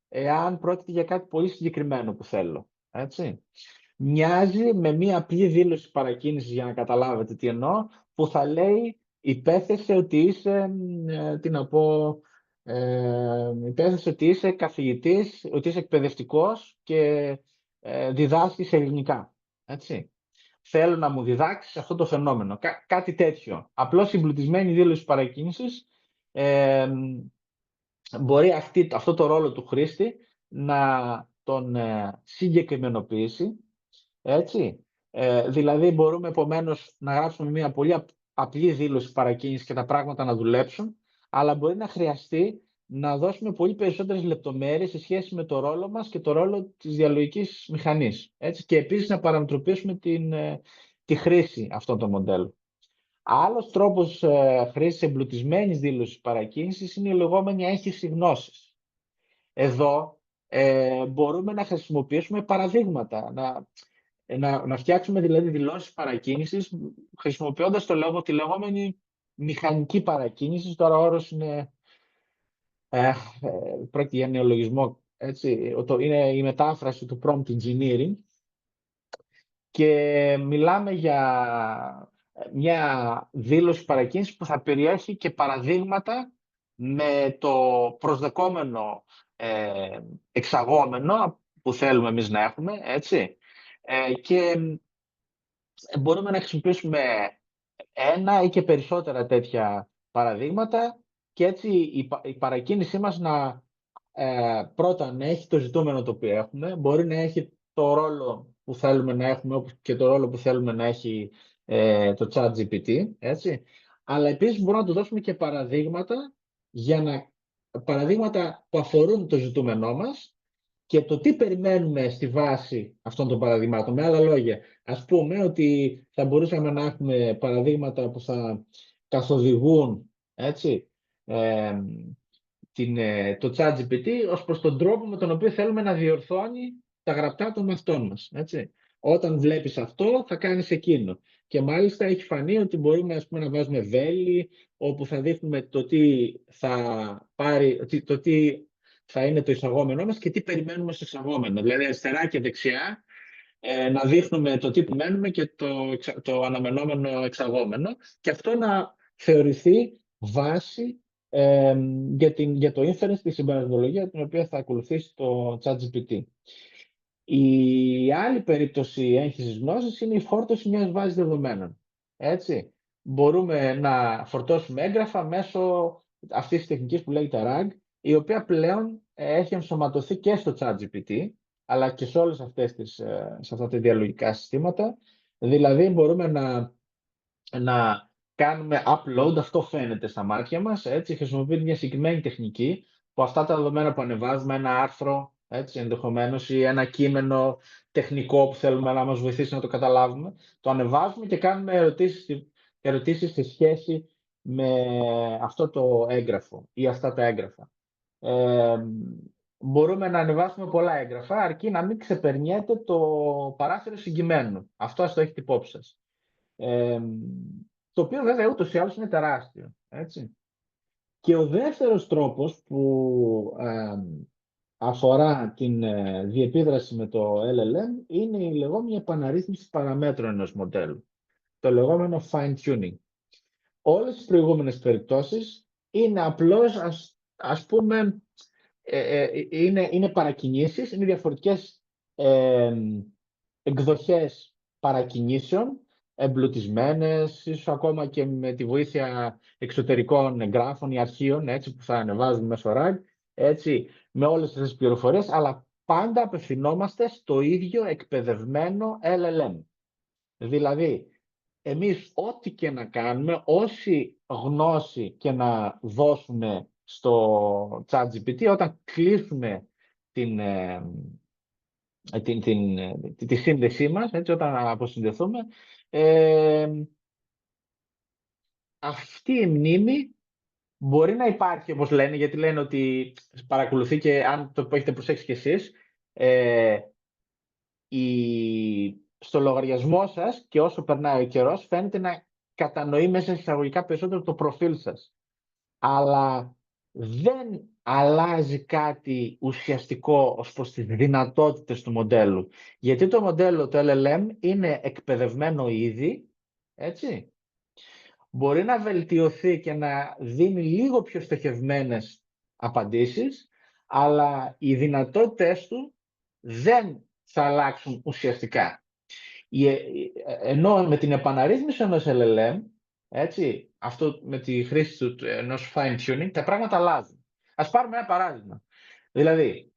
εάν πρόκειται για κάτι πολύ συγκεκριμένο που θέλω. Έτσι. Μοιάζει με μία απλή δήλωση παρακίνησης, για να καταλάβετε τι εννοώ, που θα λέει υπέθεσε ότι είσαι, υπέθεσε ότι είσαι καθηγητής, ότι είσαι εκπαιδευτικός και διδάσκεις ελληνικά. Έτσι. Θέλω να μου διδάξεις αυτό το φαινόμενο. Κάτι τέτοιο. Απλώς συμπλουτισμένη δήλωση παρακίνησης μπορεί αυτό το ρόλο του χρήστη να τον συγκεκριμενοποιήσει. Έτσι. Δηλαδή μπορούμε επομένως να γράψουμε μια πολύ απλή δήλωση παρακίνησης και τα πράγματα να δουλέψουν, αλλά μπορεί να χρειαστεί να δώσουμε πολύ περισσότερες λεπτομέρειες σε σχέση με το ρόλο μας και το ρόλο της διαλογικής μηχανής. Έτσι. Και επίσης να παραμετροποιήσουμε τη χρήση αυτών των μοντέλων. Άλλος τρόπος χρήσης εμπλουτισμένης δήλωσης παρακίνησης είναι η λεγόμενη έγχυση γνώσης. Εδώ μπορούμε να χρησιμοποιήσουμε παραδείγματα, να φτιάξουμε δηλαδή δηλώσεις παρακίνησης χρησιμοποιώντας τη λεγόμενη μηχανική παρακίνηση. Τώρα ο όρος είναι, πρόκειται για νεολογισμό, έτσι, είναι η μετάφραση του prompt engineering, και μιλάμε για μια δήλωση παρακίνησης που θα περιέχει και παραδείγματα με το προσδεκόμενο εξαγόμενο που θέλουμε εμείς να έχουμε, έτσι. Και μπορούμε να χρησιμοποιήσουμε ένα ή και περισσότερα τέτοια παραδείγματα και έτσι η παρακίνησή μας πρώτα να έχει το ζητούμενο το οποίο έχουμε, μπορεί να έχει το ρόλο που θέλουμε να έχουμε, όπως και το ρόλο που θέλουμε να έχει το ChatGPT, έτσι. Αλλά επίσης μπορούμε να του δώσουμε και παραδείγματα που αφορούν το ζητούμενό μας και το τι περιμένουμε στη βάση αυτών των παραδειγμάτων. Με άλλα λόγια, ας πούμε ότι θα μπορούσαμε να έχουμε παραδείγματα που θα καθοδηγούν, έτσι, το ChatGPT ως προς τον τρόπο με τον οποίο θέλουμε να διορθώνει τα γραπτά των μαθητών μας. Έτσι. Όταν βλέπεις αυτό, θα κάνεις εκείνο. Και μάλιστα έχει φανεί ότι μπορούμε, ας πούμε, να βάζουμε βέλη, όπου θα δείχνουμε το τι θα είναι το εισαγόμενό μας και τι περιμένουμε στο εισαγόμενο. Δηλαδή, αριστερά και δεξιά, να δείχνουμε το τι περιμένουμε και το αναμενόμενο εξαγόμενο, και αυτό να θεωρηθεί βάση για το inference, τη συμπερασματολογία την οποία θα ακολουθήσει το ChatGPT. Η άλλη περίπτωση έγχυσης γνώσης είναι η φόρτωση μιας βάσης δεδομένων. Έτσι. Μπορούμε να φορτώσουμε έγγραφα μέσω αυτής της τεχνικής που λέγεται RAG, η οποία πλέον έχει ενσωματωθεί και στο ChatGPT, αλλά και σε όλες σε αυτά τα διαλογικά συστήματα. Δηλαδή μπορούμε να κάνουμε upload, αυτό φαίνεται στα μάτια μας, έτσι, χρησιμοποιείται μια συγκεκριμένη τεχνική, που αυτά τα δεδομένα που ανεβάζουμε, ένα άρθρο, έτσι, ενδεχομένως, ή ένα κείμενο τεχνικό που θέλουμε να μας βοηθήσει να το καταλάβουμε, το ανεβάζουμε και κάνουμε ερωτήσεις σε σχέση με αυτό το έγγραφο ή αυτά τα έγγραφα. Μπορούμε να ανεβάσουμε πολλά έγγραφα, αρκεί να μην ξεπερνιέται το παράθυρο συγκειμένου. Αυτό ας το έχετε υπόψη σας. Το οποίο βέβαια ούτως ή άλλως είναι τεράστιο. Έτσι. Και ο δεύτερος τρόπος που αφορά την διεπίδραση με το LLM είναι η λεγόμενη επαναρρύθμιση παραμέτρων ενός μοντέλου. Το λεγόμενο fine-tuning. Όλες τις προηγούμενες περιπτώσεις είναι απλώς, ας πούμε, είναι παρακινήσεις, είναι διαφορετικές εκδοχές παρακινήσεων, εμπλουτισμένες, ίσως ακόμα και με τη βοήθεια εξωτερικών εγγράφων ή αρχείων, έτσι, που θα ανεβάζουν μέσω RAG, έτσι, με όλες τις πληροφορίες, αλλά πάντα απευθυνόμαστε στο ίδιο εκπαιδευμένο LLM. Δηλαδή, εμείς ό,τι και να κάνουμε, όση γνώση και να δώσουμε στο ChatGPT, όταν κλείσουμε τη σύνδεσή μας, έτσι, όταν αποσυνδεθούμε, αυτή η μνήμη μπορεί να υπάρχει, όπως λένε, γιατί λένε ότι παρακολουθεί, και αν το έχετε προσέξει κι εσείς, στο λογαριασμό σας, και όσο περνάει ο καιρός, φαίνεται να κατανοεί μέσα εισαγωγικά περισσότερο το προφίλ σας. Αλλά δεν αλλάζει κάτι ουσιαστικό ως προς τις δυνατότητες του μοντέλου. Γιατί το μοντέλο, το LLM, είναι εκπαιδευμένο ήδη, έτσι. Μπορεί να βελτιωθεί και να δίνει λίγο πιο στοχευμένες απαντήσεις, αλλά οι δυνατότητες του δεν θα αλλάξουν ουσιαστικά. Ενώ με την επαναρρύθμιση ενός LLM, έτσι, αυτό με τη χρήση του ενός fine-tuning, τα πράγματα αλλάζουν. Ας πάρουμε ένα παράδειγμα. Δηλαδή,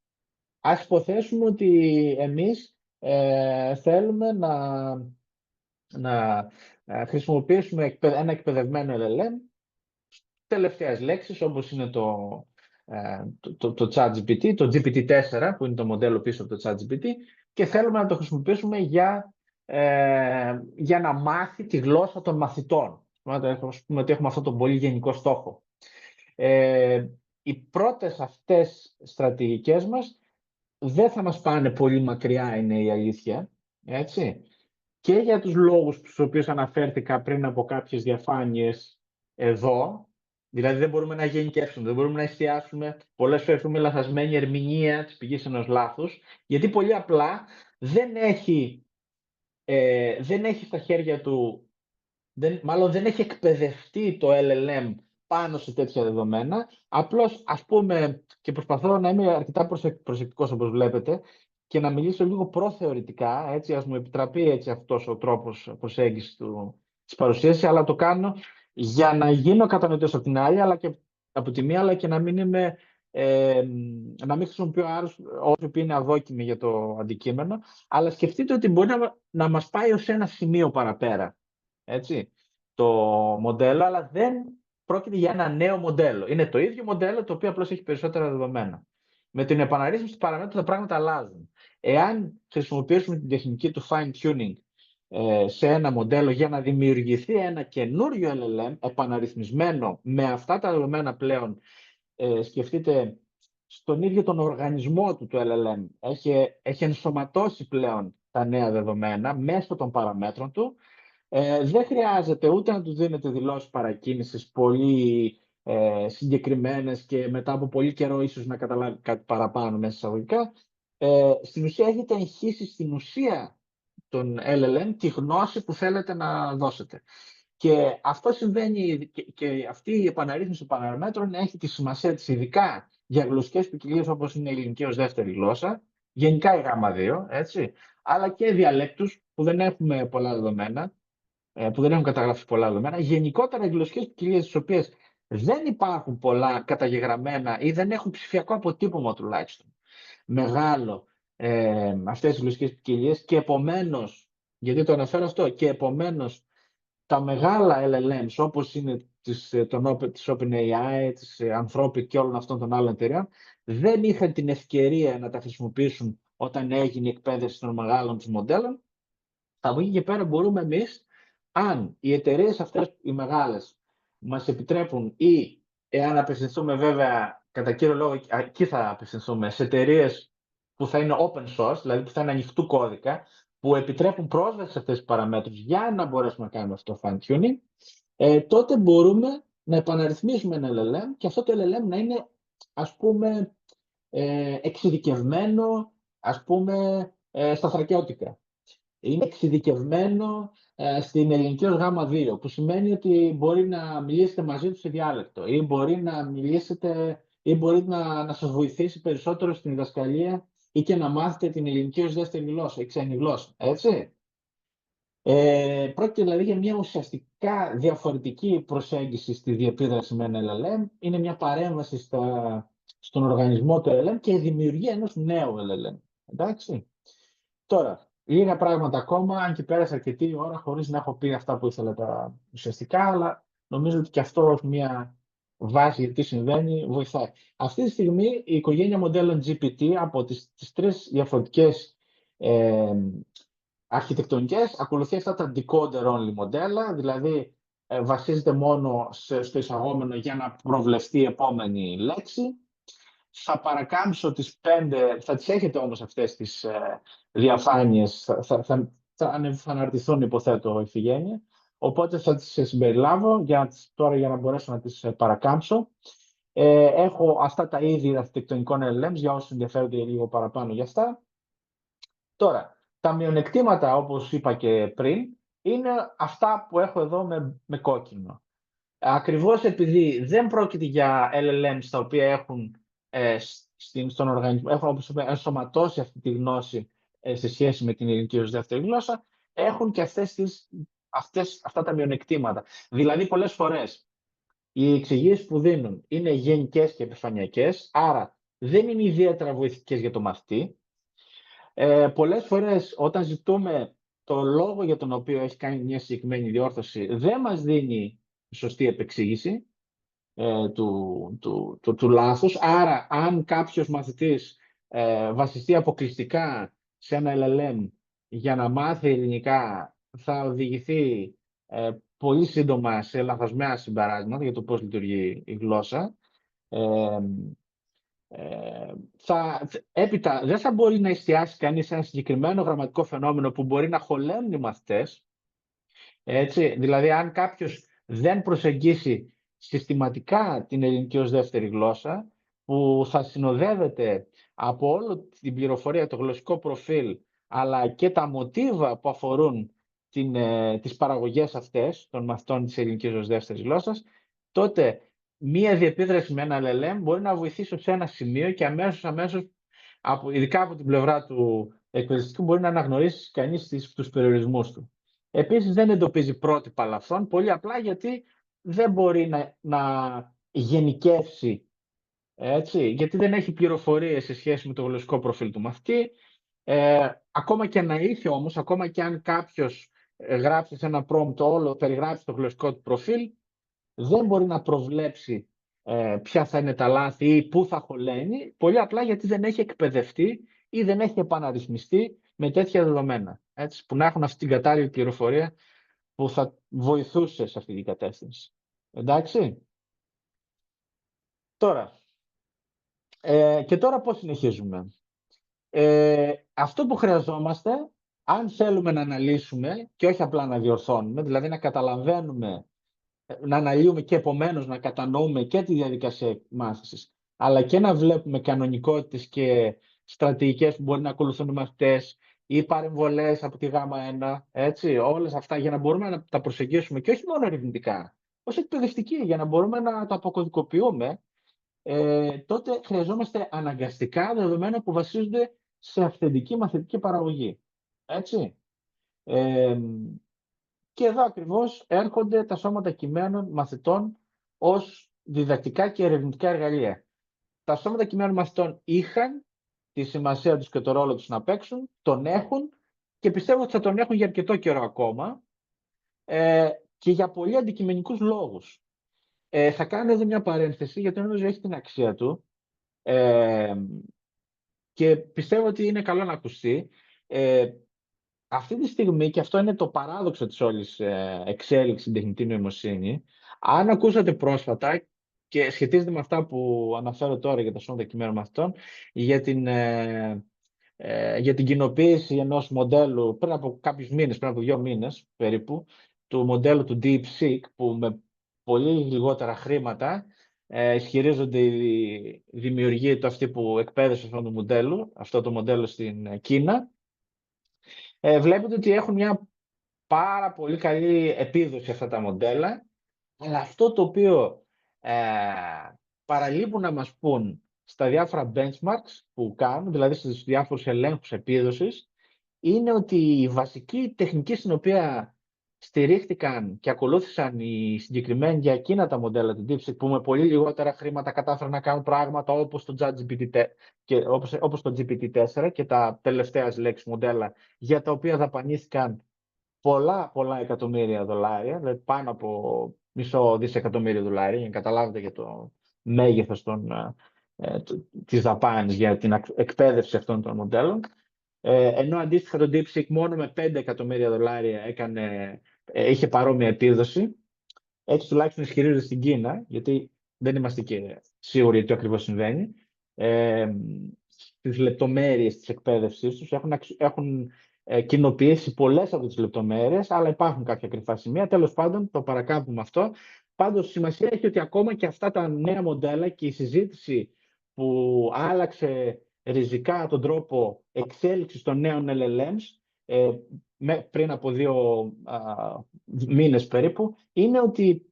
ας υποθέσουμε ότι εμείς θέλουμε να χρησιμοποιήσουμε ένα εκπαιδευμένο LLM, τελευταίες λέξεις, όπως είναι το ChatGPT, το GPT-4, που είναι το μοντέλο πίσω από το ChatGPT, και θέλουμε να το χρησιμοποιήσουμε για να μάθει τη γλώσσα των μαθητών. Ας πούμε ότι έχουμε αυτόν τον πολύ γενικό στόχο. Οι πρώτες αυτές στρατηγικές μας δεν θα μας πάνε πολύ μακριά, είναι η αλήθεια, έτσι. Και για τους λόγους στους οποίους αναφέρθηκα πριν από κάποιες διαφάνειες εδώ, δηλαδή δεν μπορούμε να γενικεύσουμε, δεν μπορούμε να εστιάσουμε, πολλές φορές έχουμε λαθασμένη ερμηνεία της πηγής ενός λάθους, γιατί πολύ απλά δεν έχει στα χέρια του, μάλλον δεν έχει εκπαιδευτεί το LLM πάνω σε τέτοια δεδομένα. Απλώς, ας πούμε, και προσπαθώ να είμαι αρκετά προσεκτικός, όπως βλέπετε, και να μιλήσω λίγο προθεωρητικά, έτσι, ας μου επιτραπεί έτσι αυτός ο τρόπος προσέγγισης της παρουσίασης, αλλά το κάνω για να γίνω κατανοητός από την άλλη, αλλά και από τη μία, αλλά και να μην να μην χρησιμοποιώ άλλους όσοι είναι αδόκιμοι για το αντικείμενο, αλλά σκεφτείτε ότι μπορεί να μας πάει ως ένα σημείο παραπέρα, έτσι, το μοντέλο, αλλά δεν πρόκειται για ένα νέο μοντέλο. Είναι το ίδιο μοντέλο, το οποίο απλώς έχει περισσότερα δεδομένα. Με την επαναρρύθμιση του παραμέτρου τα πράγματα αλλάζουν. Εάν χρησιμοποιήσουμε την τεχνική του fine-tuning σε ένα μοντέλο για να δημιουργηθεί ένα καινούριο LLM επαναρρυθμισμένο με αυτά τα δεδομένα πλέον, σκεφτείτε στον ίδιο τον οργανισμό του το LLM, έχει ενσωματώσει πλέον τα νέα δεδομένα μέσω των παραμέτρων του. Δεν χρειάζεται ούτε να του δίνετε δηλώσεις παρακίνησης πολύ συγκεκριμένες και μετά από πολύ καιρό ίσως να καταλάβει κάτι παραπάνω μέσα εισαγωγικά. Στην ουσία έχετε εγχύσει στην ουσία των LLM τη γνώση που θέλετε να δώσετε. Και αυτό συμβαίνει, και αυτή η επαναρρύθμιση των παραμέτρων έχει τη σημασία της ειδικά για γλωσσικές ποικιλίες όπως είναι η ελληνική ως δεύτερη γλώσσα, γενικά η Γ2, έτσι, αλλά και διαλέκτους που δεν έχουμε πολλά δεδομένα, που δεν έχουν καταγραφεί πολλά δεδομένα, γενικότερα οι γλωσσικές ποικιλίες τις οποίες δεν υπάρχουν πολλά καταγεγραμμένα ή δεν έχουν ψηφιακό αποτύπωμα τουλάχιστον μεγάλο αυτές οι γλωσσικές ποικιλίες, και επομένως, γιατί το αναφέρω αυτό, και επομένως τα μεγάλα LLMs όπως είναι της OpenAI, της Anthropic και όλων αυτών των άλλων εταιρεών, δεν είχαν την ευκαιρία να τα χρησιμοποιήσουν όταν έγινε η εκπαίδευση των μεγάλων τους μοντέλων. Από εκεί και πέρα μπορούμε εμείς, αν οι εταιρείες αυτές οι μεγάλες μας επιτρέπουν, ή εάν απευθυνθούμε βέβαια κατά κύριο λόγο, εκεί θα απευθυνθούμε σε εταιρείες που θα είναι open source, δηλαδή που θα είναι ανοιχτού κώδικα, που επιτρέπουν πρόσβαση σε αυτές τις παραμέτρους για να μπορέσουμε να κάνουμε αυτό το fine-tuning, τότε μπορούμε να επαναρρυθμίσουμε ένα LLM και αυτό το LLM να είναι, ας πούμε, εξειδικευμένο, ας πούμε, στα θρακιώτικα. Είναι εξειδικευμένο στην ελληνική ως Γ2, που σημαίνει ότι μπορεί να μιλήσετε μαζί του σε διάλεκτο ή μπορεί να μιλήσετε ή μπορεί να σας βοηθήσει περισσότερο στην διδασκαλία ή και να μάθετε την ελληνική ως δεύτερη γλώσσα ή ξένη γλώσσα, έτσι. Πρόκειται δηλαδή για μια ουσιαστικά διαφορετική προσέγγιση στη διεπίδραση με ένα LLM. Είναι μια παρέμβαση στον οργανισμό του LLM και η δημιουργία ενός νέου LLM. Εντάξει. Τώρα, λίγα πράγματα ακόμα, αν και πέρασε αρκετή ώρα χωρίς να έχω πει αυτά που ήθελα τα ουσιαστικά, αλλά νομίζω ότι και αυτό ως μια βάση για τι συμβαίνει βοηθάει. Αυτή τη στιγμή η οικογένεια μοντέλων GPT από τις τρεις διαφορετικές αρχιτεκτονικές ακολουθεί αυτά τα decoder-only μοντέλα, δηλαδή βασίζεται μόνο στο εισαγόμενο για να προβλεφθεί η επόμενη λέξη. Θα παρακάμψω τις 5, θα τις έχετε όμως αυτές τις διαφάνειες, θα αναρτηθούν υποθέτω Ιφηγένεια, οπότε θα τις συμπεριλάβω τώρα για να μπορέσω να τις παρακάμψω. Έχω αυτά τα είδη αρχιτεκτονικών LLMs για όσους ενδιαφέρονται λίγο παραπάνω για αυτά. Τώρα, τα μειονεκτήματα, όπως είπα και πριν, είναι αυτά που έχω εδώ με κόκκινο. Ακριβώς επειδή δεν πρόκειται για LLMs τα οποία έχουν στον οργανισμό, έχουν όπως είπα, ενσωματώσει αυτή τη γνώση σε σχέση με την ελληνική ως δεύτερη γλώσσα, έχουν και αυτά τα μειονεκτήματα. Δηλαδή, πολλές φορές, οι εξηγήσεις που δίνουν είναι γενικές και επιφανειακές, άρα δεν είναι ιδιαίτερα βοηθητικές για το μαθητή. Πολλές φορές, όταν ζητούμε το λόγο για τον οποίο έχει κάνει μια συγκεκριμένη διόρθωση, δεν μας δίνει σωστή επεξήγηση του λάθους. Άρα, αν κάποιος μαθητής βασιστεί αποκλειστικά σε ένα LLM για να μάθει ελληνικά, θα οδηγηθεί πολύ σύντομα σε λαθασμένα συμπεράσματα για το πώς λειτουργεί η γλώσσα. Έπειτα, δεν θα μπορεί να εστιάσει κανείς σε ένα συγκεκριμένο γραμματικό φαινόμενο που μπορεί να χωλένουν οι μαθητές. Έτσι, δηλαδή, αν κάποιος δεν προσεγγίσει συστηματικά την ελληνική ως δεύτερη γλώσσα, που θα συνοδεύεται από όλη την πληροφορία, το γλωσσικό προφίλ, αλλά και τα μοτίβα που αφορούν τις παραγωγές αυτές των μαθητών της ελληνικής ως δεύτερης γλώσσας, τότε μία διεπίδραση με ένα LLM μπορεί να βοηθήσει σε ένα σημείο και αμέσως, ειδικά από την πλευρά του εκπαιδευτικού, μπορεί να αναγνωρίσει κανείς τους περιορισμούς του. Επίσης, δεν εντοπίζει πρότυπα λαθών, πολύ απλά γιατί δεν μπορεί να γενικεύσει, έτσι, γιατί δεν έχει πληροφορίες σε σχέση με το γλωσσικό προφίλ του μαθητή. Ακόμα και να είχε όμως, ακόμα και αν κάποιος γράψει σε ένα prompt περιγράψει το γλωσσικό του προφίλ, δεν μπορεί να προβλέψει ποια θα είναι τα λάθη ή πού θα χωλαίνει, πολύ απλά γιατί δεν έχει εκπαιδευτεί ή δεν έχει επαναρρυθμιστεί με τέτοια δεδομένα, έτσι, που να έχουν αυτή την κατάλληλη πληροφορία που θα βοηθούσε σε αυτή την κατεύθυνση. Εντάξει. Τώρα, και τώρα πώς συνεχίζουμε. Αυτό που χρειαζόμαστε, αν θέλουμε να αναλύσουμε και όχι απλά να διορθώνουμε, δηλαδή να καταλαβαίνουμε, να αναλύουμε και επομένως να κατανοούμε και τη διαδικασία μάθησης, αλλά και να βλέπουμε κανονικότητες και στρατηγικές που μπορεί να ακολουθούν οι μαθητές ή παρεμβολές από τη Γ1, έτσι, όλες αυτά για να μπορούμε να τα προσεγγίσουμε και όχι μόνο ερευνητικά, ως εκπαιδευτικοί, για να μπορούμε να τα αποκωδικοποιούμε, τότε χρειαζόμαστε αναγκαστικά δεδομένα που βασίζονται σε αυθεντική μαθητική παραγωγή. Έτσι. Και εδώ ακριβώς έρχονται τα σώματα κειμένων μαθητών ως διδακτικά και ερευνητικά εργαλεία. Τα σώματα κειμένων μαθητών είχαν τη σημασία τους και το ρόλο τους να παίξουν, τον έχουν και πιστεύω ότι θα τον έχουν για αρκετό καιρό ακόμα και για πολύ αντικειμενικούς λόγους. Θα κάνω εδώ μια παρένθεση γιατί νομίζω έχει την αξία του και πιστεύω ότι είναι καλό να ακουστεί. Αυτή τη στιγμή, και αυτό είναι το παράδοξο της όλης εξέλιξης στην τεχνητή νοημοσύνη, αν ακούσατε πρόσφατα και σχετίζεται με αυτά που αναφέρω τώρα για τα σώματα κειμένων μαθητών, για την κοινοποίηση ενός μοντέλου πριν από κάποιους μήνες, πριν από 2 μήνες περίπου, του μοντέλου του DeepSeek, που με πολύ λιγότερα χρήματα ισχυρίζονται οι δημιουργοί του αυτοί που εκπαίδευσαν αυτό το μοντέλο στην Κίνα. Βλέπετε ότι έχουν μια πάρα πολύ καλή επίδοση αυτά τα μοντέλα, αλλά αυτό το οποίο παραλείπουν να μας πούν στα διάφορα benchmarks που κάνουν, δηλαδή στους διάφορους ελέγχους επίδοσης, είναι ότι η βασική τεχνική στην οποία στηρίχτηκαν και ακολούθησαν οι συγκεκριμένοι για εκείνα τα μοντέλα του DeepSeek, που με πολύ λιγότερα χρήματα κατάφεραν να κάνουν πράγματα όπως το όπως το GPT-4 και τα τελευταία λέξεις μοντέλα, για τα οποία δαπανήθηκαν πολλά εκατομμύρια δολάρια, δηλαδή πάνω από $500 δισεκατομμύρια, για να καταλάβετε για το μέγεθος της δαπάνης για την εκπαίδευση αυτών των μοντέλων. Ενώ αντίστοιχα το DeepSeek μόνο με $5 εκατομμύρια είχε παρόμοια επίδοση. Έτσι τουλάχιστον ισχυρίζονται στην Κίνα, γιατί δεν είμαστε και σίγουροι τι ακριβώς συμβαίνει. Στις λεπτομέρειες της εκπαίδευσής τους έχουν κοινοποιήσει πολλές από τις λεπτομέρειες, αλλά υπάρχουν κάποια κρυφά σημεία. Τέλος πάντων, το παρακάμπτουμε αυτό. Πάντως, σημασία έχει ότι ακόμα και αυτά τα νέα μοντέλα και η συζήτηση που άλλαξε ριζικά τον τρόπο εξέλιξης των νέων LLMs πριν από 2 μήνες περίπου, είναι ότι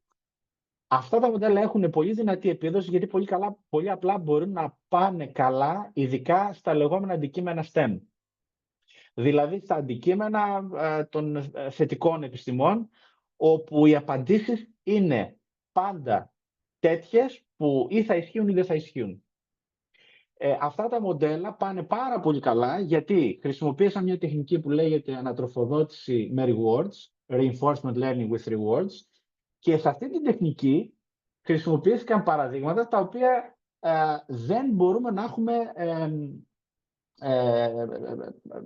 αυτά τα μοντέλα έχουν πολύ δυνατή επίδοση, γιατί πολύ απλά μπορούν να πάνε καλά, ειδικά στα λεγόμενα αντικείμενα STEM. Δηλαδή στα αντικείμενα των θετικών επιστημών, όπου οι απαντήσεις είναι πάντα τέτοιες που ή θα ισχύουν ή δεν θα ισχύουν. Αυτά τα μοντέλα πάνε πάρα πολύ καλά, γιατί χρησιμοποίησαν μια τεχνική που λέγεται ανατροφοδότηση με rewards, reinforcement learning with rewards, και σε αυτή την τεχνική χρησιμοποιήθηκαν παραδείγματα τα οποία δεν μπορούμε να έχουμε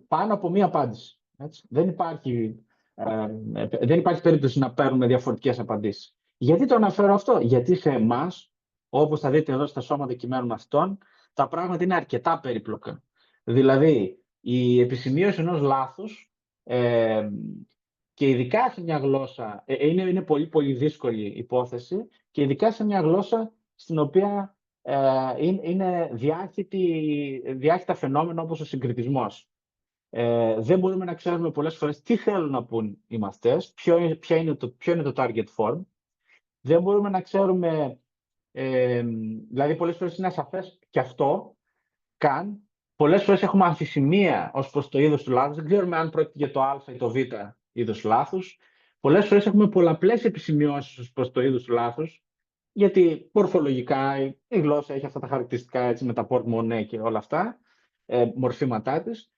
πάνω από μία απάντηση. Έτσι. Δεν υπάρχει περίπτωση να παίρνουμε διαφορετικές απαντήσεις. Γιατί το αναφέρω αυτό? Γιατί σε εμάς, όπως θα δείτε εδώ στα σώματα κειμένων αυτών, τα πράγματα είναι αρκετά περίπλοκα. Δηλαδή, η επισημείωση ενός λάθους και ειδικά σε μια γλώσσα, είναι πολύ δύσκολη υπόθεση, και ειδικά σε μια γλώσσα στην οποία είναι διάχυτα φαινόμενα όπως ο συγκριτισμός. Δεν μπορούμε να ξέρουμε πολλές φορές τι θέλουν να πούν οι μαθητές, ποιο είναι το target form. Δεν μπορούμε να ξέρουμε, δηλαδή πολλές φορές είναι ασαφές και αυτό καν. Πολλές φορές έχουμε αμφισημία ως προς το είδος του λάθους. Δεν ξέρουμε αν πρόκειται για το α ή το β είδος λάθους. Πολλές φορές έχουμε πολλαπλές επισημειώσεις ως προς το είδος του λάθους, γιατί μορφολογικά η γλώσσα έχει αυτά τα χαρακτηριστικά, έτσι, με τα πορτμονέ και όλα αυτά, μορφήματά της.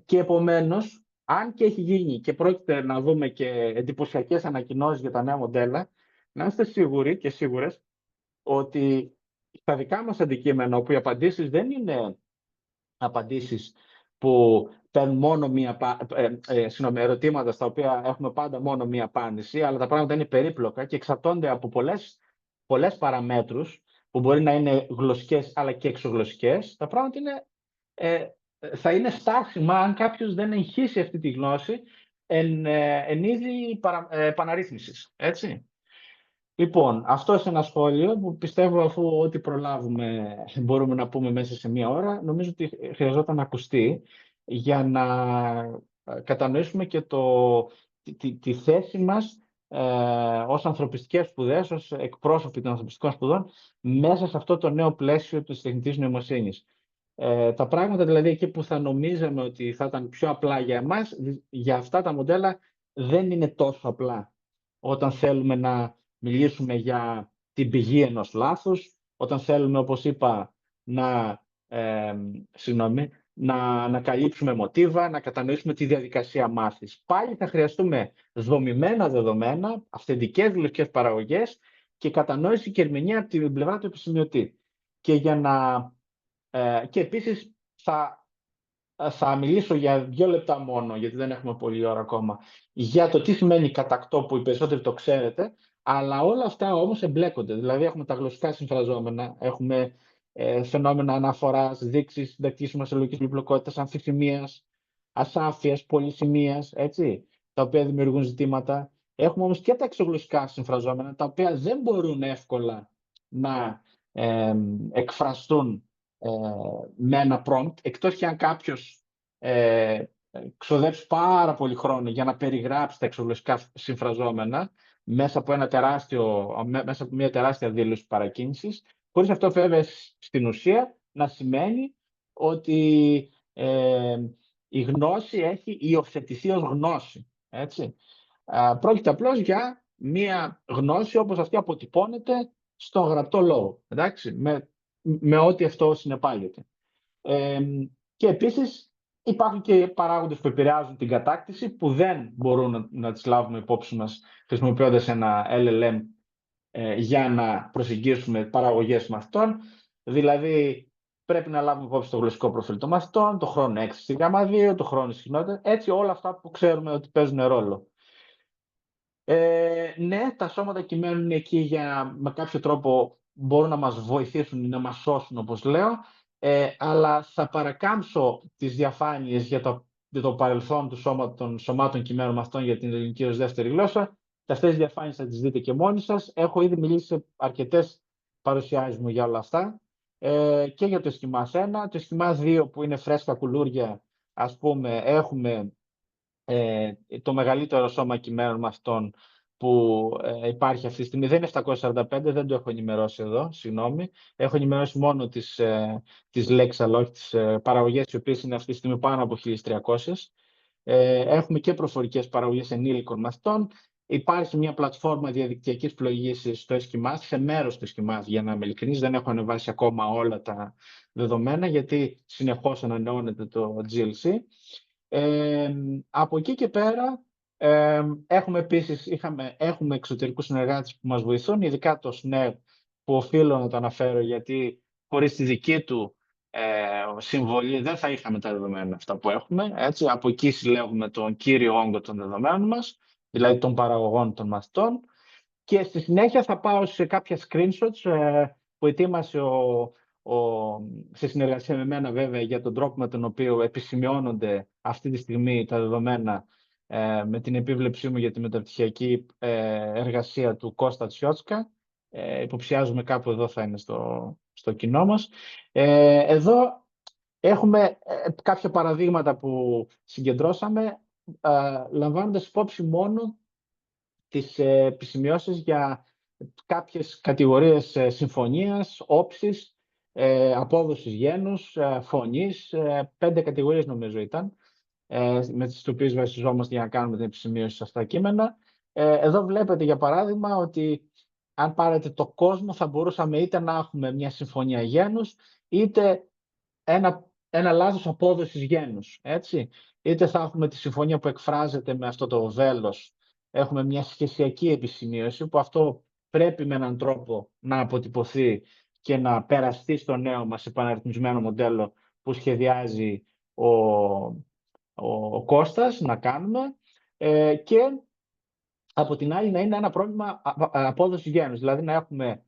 Και επομένως, αν και έχει γίνει και πρόκειται να δούμε και εντυπωσιακές ανακοινώσεις για τα νέα μοντέλα, να είστε σίγουροι και σίγουρες ότι στα δικά μας αντικείμενα, όπου οι απαντήσεις δεν είναι απαντήσεις που παίρνουν μόνο ερωτήματα στα οποία έχουμε πάντα μόνο μία απάντηση, αλλά τα πράγματα είναι περίπλοκα και εξαρτώνται από πολλές παραμέτρους που μπορεί να είναι γλωσσικές αλλά και εξωγλωσσικές, τα πράγματα θα είναι στάσιμα αν κάποιος δεν εγχύσει αυτή τη γνώση εν είδη επαναρρύθμισης. Έτσι. Λοιπόν, αυτό είναι ένα σχόλιο που πιστεύω, αφού ό,τι προλάβουμε μπορούμε να πούμε μέσα σε 1 ώρα, νομίζω ότι χρειαζόταν να ακουστεί για να κατανοήσουμε και τη θέση μας ως ανθρωπιστικές σπουδές, ως εκπρόσωποι των ανθρωπιστικών σπουδών, μέσα σε αυτό το νέο πλαίσιο της τεχνητής νοημοσύνης. Τα πράγματα δηλαδή εκεί που θα νομίζαμε ότι θα ήταν πιο απλά για εμάς, για αυτά τα μοντέλα δεν είναι τόσο απλά. Όταν θέλουμε να μιλήσουμε για την πηγή ενός λάθους, όταν θέλουμε, όπως είπα, να καλύψουμε μοτίβα, να κατανοήσουμε τη διαδικασία μάθησης. Πάλι θα χρειαστούμε δομημένα δεδομένα, αυθεντικές γλωσσικές παραγωγές και κατανόηση και ερμηνεία από την πλευρά του επισημειωτή. Και επίσης θα μιλήσω για 2 λεπτά μόνο, γιατί δεν έχουμε πολλή ώρα ακόμα, για το τι σημαίνει κατακτό, που οι περισσότεροι το ξέρετε, αλλά όλα αυτά όμως εμπλέκονται. Δηλαδή έχουμε τα γλωσσικά συμφραζόμενα, έχουμε φαινόμενα αναφοράς, δείξεις, συντακτικής μασολογικής πολυπλοκότητας, αμφισημίας, ασάφειας, πολυσημείας, έτσι, τα οποία δημιουργούν ζητήματα. Έχουμε όμως και τα εξωγλωσσικά συμφραζόμενα, τα οποία δεν μπορούν εύκολα να εκφραστούν με ένα prompt, εκτός και αν κάποιος ξοδέψει πάρα πολύ χρόνο για να περιγράψει τα εξωγλωσσικά συμφραζόμενα μέσα από μια τεράστια δήλωση παρακίνησης, χωρίς αυτό βέβαια στην ουσία να σημαίνει ότι η γνώση έχει υιοθετηθεί ως γνώση. Έτσι. Πρόκειται απλώς για μία γνώση όπως αυτή αποτυπώνεται στον γραπτό λόγο, εντάξει, με ό,τι αυτό συνεπάγεται. Και επίσης υπάρχουν και παράγοντες που επηρεάζουν την κατάκτηση που δεν μπορούν να τις λάβουμε υπόψη μας χρησιμοποιώντας ένα LLM για να προσεγγίσουμε παραγωγές μαθητών. Δηλαδή πρέπει να λάβουμε υπόψη το γλωσσικό προφίλ των μαθητών, το χρόνο έξι στη γάμα 2, το χρόνο συχνότητα, έτσι όλα αυτά που ξέρουμε ότι παίζουν ρόλο. Ναι, τα σώματα κειμένου είναι εκεί για με κάποιο τρόπο μπορούν να μας βοηθήσουν ή να μας σώσουν, όπως λέω, αλλά θα παρακάμψω τις διαφάνειες για το παρελθόν των σωμάτων κειμένων μαθητών για την ελληνική ως δεύτερη γλώσσα. Και αυτές τις διαφάνειες θα τις δείτε και μόνοι σας. Έχω ήδη μιλήσει σε αρκετές παρουσιάσεις μου για όλα αυτά. Και για το Esquimaz 1, το Esquimaz 2 που είναι φρέσκα κουλούρια, ας πούμε, έχουμε το μεγαλύτερο σώμα κειμένων μαθητών που υπάρχει αυτή τη στιγμή. Δεν είναι 745, δεν το έχω ενημερώσει εδώ, συγγνώμη. Έχω ενημερώσει μόνο τις λέξεις, αλλά όχι τις παραγωγές, οι οποίες είναι αυτή τη στιγμή πάνω από 1.300. Έχουμε και προφορικές παραγωγές ενήλικων μαθητών. Υπάρχει μια πλατφόρμα διαδικτυακής πλοήγησης στο Esquimaz, σε μέρος του Esquimaz, για να είμαι ειλικρινής. Δεν έχω ανεβάσει ακόμα όλα τα δεδομένα, γιατί συνεχώς ανανεώνεται το GLC. Από εκεί και πέρα έχουμε εξωτερικούς συνεργάτες που μας βοηθούν, ειδικά το SNER που οφείλω να το αναφέρω, γιατί χωρίς τη δική του συμβολή δεν θα είχαμε τα δεδομένα αυτά που έχουμε. Έτσι. Από εκεί συλλέγουμε τον κύριο όγκο των δεδομένων μας, δηλαδή των παραγωγών των μαθητών, και στη συνέχεια θα πάω σε κάποια screenshots που ετοίμασε σε συνεργασία με μένα βέβαια, για τον τρόπο με τον οποίο επισημειώνονται αυτή τη στιγμή τα δεδομένα με την επίβλεψή μου για τη μεταπτυχιακή εργασία του Κώστα Τσιότσκα. Υποψιάζομαι κάπου εδώ θα είναι στο κοινό μας. Εδώ έχουμε κάποια παραδείγματα που συγκεντρώσαμε, λαμβάνοντας υπόψη μόνο τις επισημειώσεις για κάποιες κατηγορίες συμφωνίας, όψης, απόδοσης γένους, φωνής, 5 κατηγορίες νομίζω ήταν, με τις οποίες βασιζόμαστε για να κάνουμε την επισημείωση σε αυτά τα κείμενα. Εδώ βλέπετε για παράδειγμα ότι αν πάρετε το κόσμο θα μπορούσαμε είτε να έχουμε μια συμφωνία γένους, είτε ένα λάθος απόδοσης γένους. Έτσι. Είτε θα έχουμε τη συμφωνία που εκφράζεται με αυτό το βέλος, έχουμε μια σχεσιακή επισημείωση που αυτό πρέπει με έναν τρόπο να αποτυπωθεί και να περαστεί στο νέο μας επαναρρυθμισμένο μοντέλο που σχεδιάζει ο Κώστας να κάνουμε, και από την άλλη να είναι ένα πρόβλημα απόδοση γένους, δηλαδή να έχουμε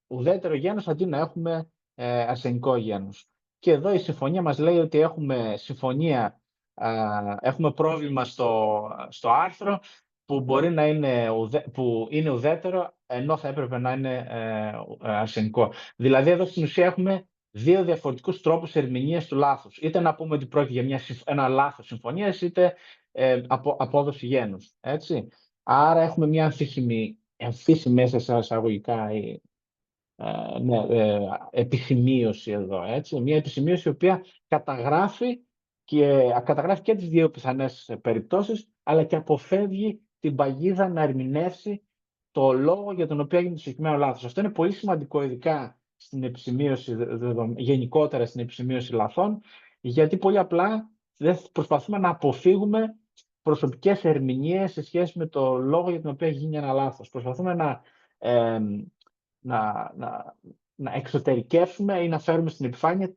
ουδέτερο γένος αντί να έχουμε αρσενικό γένος. Και εδώ η συμφωνία μας λέει ότι έχουμε έχουμε πρόβλημα στο άρθρο που μπορεί να είναι, που είναι ουδέτερο, ενώ θα έπρεπε να είναι αρσενικό. Δηλαδή εδώ στην ουσία έχουμε δύο διαφορετικούς τρόπους ερμηνείας του λάθους. Είτε να πούμε ότι πρόκειται για ένα λάθος συμφωνίας, είτε απόδοση γένους. Έτσι. Άρα έχουμε μια αμφίσιμη μέσα σε εισαγωγικά επισημείωση εδώ. Έτσι. Μια επισημείωση η οποία καταγράφει και τις δύο πιθανές περιπτώσεις, αλλά και αποφεύγει την παγίδα να ερμηνεύσει το λόγο για τον οποίο έγινε το συγκεκριμένο λάθος. Αυτό είναι πολύ σημαντικό, ειδικά στην επισημείωση, γενικότερα στην επισημείωση λαθών, γιατί πολύ απλά προσπαθούμε να αποφύγουμε προσωπικές ερμηνείες σε σχέση με το λόγο για τον οποίο έχει γίνει ένα λάθος. Προσπαθούμε να εξωτερικεύσουμε ή να φέρουμε στην επιφάνεια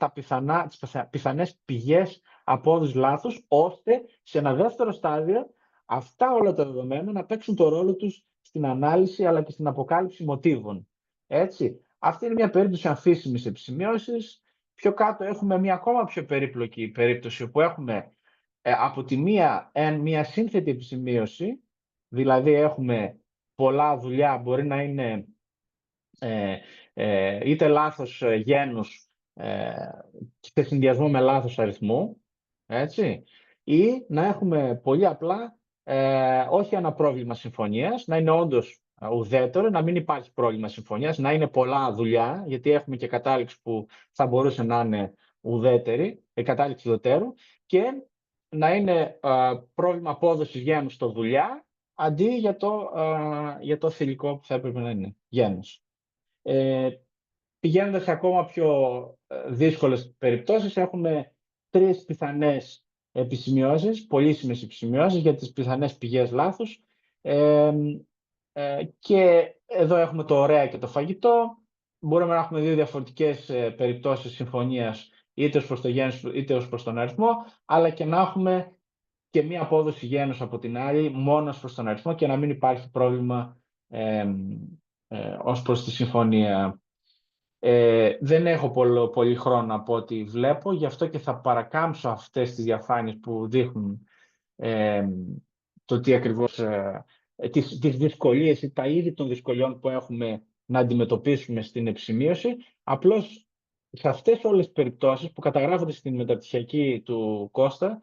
τις πιθανές πηγές απόδοσης λάθους, ώστε σε ένα δεύτερο στάδιο αυτά όλα τα δεδομένα να παίξουν το ρόλο τους στην ανάλυση αλλά και στην αποκάλυψη μοτίβων. Έτσι. Αυτή είναι μια περίπτωση αμφίσιμης επισημείωσης. Πιο κάτω έχουμε μια ακόμα πιο περίπλοκη περίπτωση, όπου έχουμε από τη μία σύνθετη επισημείωση, δηλαδή έχουμε πολλά δουλειά, μπορεί να είναι είτε λάθος γένους σε συνδυασμό με λάθος αριθμού, έτσι, ή να έχουμε πολύ απλά όχι ένα πρόβλημα συμφωνίας, να είναι όντως ουδέτερο, να μην υπάρχει πρόβλημα συμφωνίας, να είναι πολλά δουλειά, γιατί έχουμε και κατάληξη που θα μπορούσε να είναι ουδέτερη, κατάληξη ουδετέρου, και να είναι πρόβλημα απόδοσης γένους στο δουλειά, αντί για το θηλυκό που θα έπρεπε να είναι γένος. Πηγαίνοντας σε ακόμα πιο δύσκολες περιπτώσεις, έχουμε 3 πιθανές επισημειώσεις, πολύσιμες επισημειώσεις για τις πιθανές πηγές λάθους. Και εδώ έχουμε το ωραία και το φαγητό. Μπορούμε να έχουμε 2 διαφορετικές περιπτώσεις συμφωνίας, είτε ως προς το γένος είτε ως προς τον αριθμό, αλλά και να έχουμε και μία απόδοση γένους από την άλλη, μόνο ως προς τον αριθμό, και να μην υπάρχει πρόβλημα ως προς τη συμφωνία. Δεν έχω πολύ χρόνο από ό,τι βλέπω, γι' αυτό και θα παρακάμψω αυτές τις διαφάνειες που δείχνουν το τι ακριβώς, τις δυσκολίες ή τα είδη των δυσκολιών που έχουμε να αντιμετωπίσουμε στην επισημείωση. Απλώς σε αυτές όλες τις περιπτώσεις που καταγράφονται στην μεταπτυχιακή του Κώστα,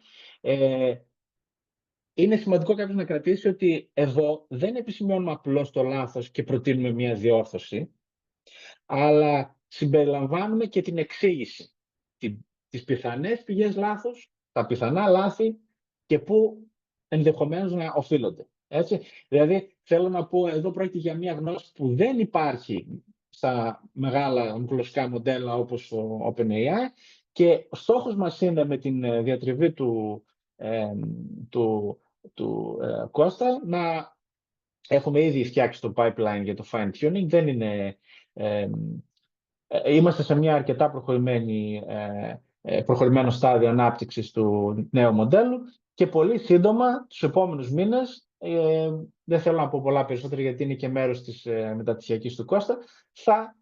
είναι σημαντικό κάποιος να κρατήσει ότι εδώ δεν επισημειώνουμε απλώς το λάθος και προτείνουμε μια διόρθωση, αλλά συμπεριλαμβάνουμε και την εξήγηση, τις πιθανές πηγές λάθους, τα πιθανά λάθη και πού ενδεχομένως να οφείλονται. Έτσι. Δηλαδή, θέλω να πω, εδώ πρόκειται για μια γνώση που δεν υπάρχει στα μεγάλα γλωσσικά μοντέλα όπως το OpenAI, και ο στόχος μας είναι με την διατριβή του Κώστα να έχουμε ήδη φτιάξει το pipeline για το fine-tuning. Δεν είναι, είμαστε σε μια αρκετά προχωρημένο στάδιο ανάπτυξης του νέου μοντέλου, και πολύ σύντομα, τους επόμενους μήνες, δεν θέλω να πω πολλά περισσότερα γιατί είναι και μέρος της μεταπτυχιακής του Κώστα, θα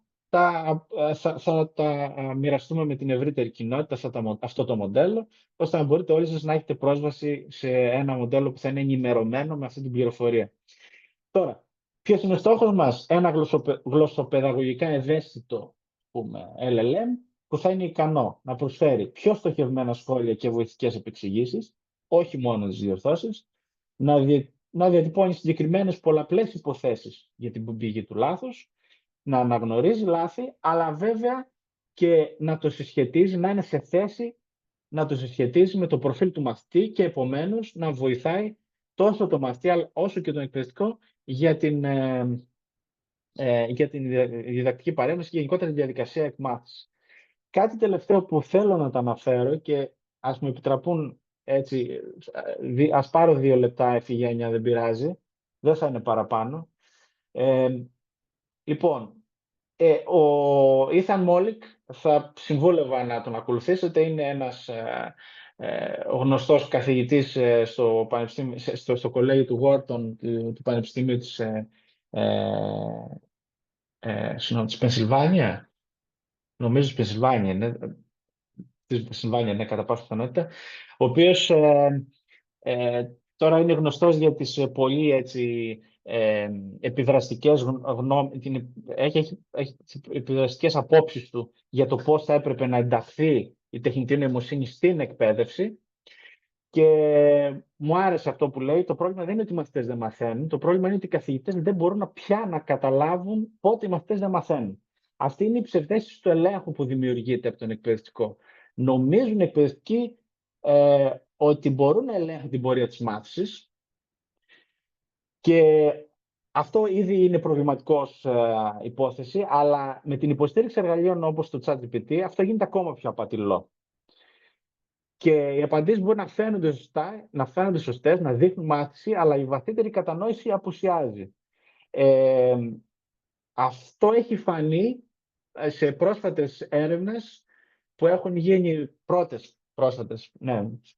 τα μοιραστούμε με την ευρύτερη κοινότητα αυτό το μοντέλο, ώστε να μπορείτε όλοι σας να έχετε πρόσβαση σε ένα μοντέλο που θα είναι ενημερωμένο με αυτή την πληροφορία. Τώρα, ποιος είναι ο στόχος μας? Ένα γλωσσοπαιδαγωγικά ευαίσθητο, LLM, που θα είναι ικανό να προσφέρει πιο στοχευμένα σχόλια και βοηθητικές επεξηγήσεις, όχι μόνο τις διορθώσεις, να διατυπώνει συγκεκριμένες πολλαπλές υποθέσεις για την πηγή του λάθους, να αναγνωρίζει λάθη, αλλά βέβαια και να το συσχετίζει, να είναι σε θέση να το συσχετίζει με το προφίλ του μαθητή, και επομένως να βοηθάει τόσο το μαθητή όσο και τον εκπαιδευτικό για την διδακτική παρέμβαση και γενικότερα τη διαδικασία εκμάθησης. Κάτι τελευταίο που θέλω να τα αναφέρω, και ας μου επιτραπούν έτσι, ας πάρω 2 λεπτά Εφηγένεια, δεν πειράζει, δεν θα είναι παραπάνω. Λοιπόν, ο Ethan Mollick θα συμβούλευα να τον ακολουθήσετε. Είναι ένας γνωστός καθηγητής στο κολέγιο του Wharton του Πανεπιστημίου της Πενσιλβάνια. Νομίζω της Πενσιλβάνια είναι. Της Πενσιλβάνια, ναι, κατά πάσα πιθανότητα. Ο οποίος τώρα είναι γνωστός για τις πολύ έτσι, επιδραστικές επιδραστικές απόψεις του για το πώς θα έπρεπε να ενταχθεί η τεχνητή νοημοσύνη στην εκπαίδευση, και μου άρεσε αυτό που λέει. Το πρόβλημα δεν είναι ότι οι μαθητές δεν μαθαίνουν, το πρόβλημα είναι ότι οι καθηγητές δεν μπορούν πια να καταλάβουν πότε οι μαθητές δεν μαθαίνουν. Αυτή είναι η ψευδαίσθηση του ελέγχου που δημιουργείται από τον εκπαιδευτικό. Νομίζουν οι εκπαιδευτικοί ότι μπορούν να ελέγχουν την πορεία της μάθησης, και αυτό ήδη είναι προβληματικός υπόθεση, αλλά με την υποστήριξη εργαλείων όπως το ChatGPT αυτό γίνεται ακόμα πιο απατηλό. Και οι απαντήσεις μπορεί να φαίνονται σωστές, να δείχνουν μάθηση, αλλά η βαθύτερη κατανόηση απουσιάζει. Αυτό έχει φανεί σε πρόσφατες έρευνες που έχουν γίνει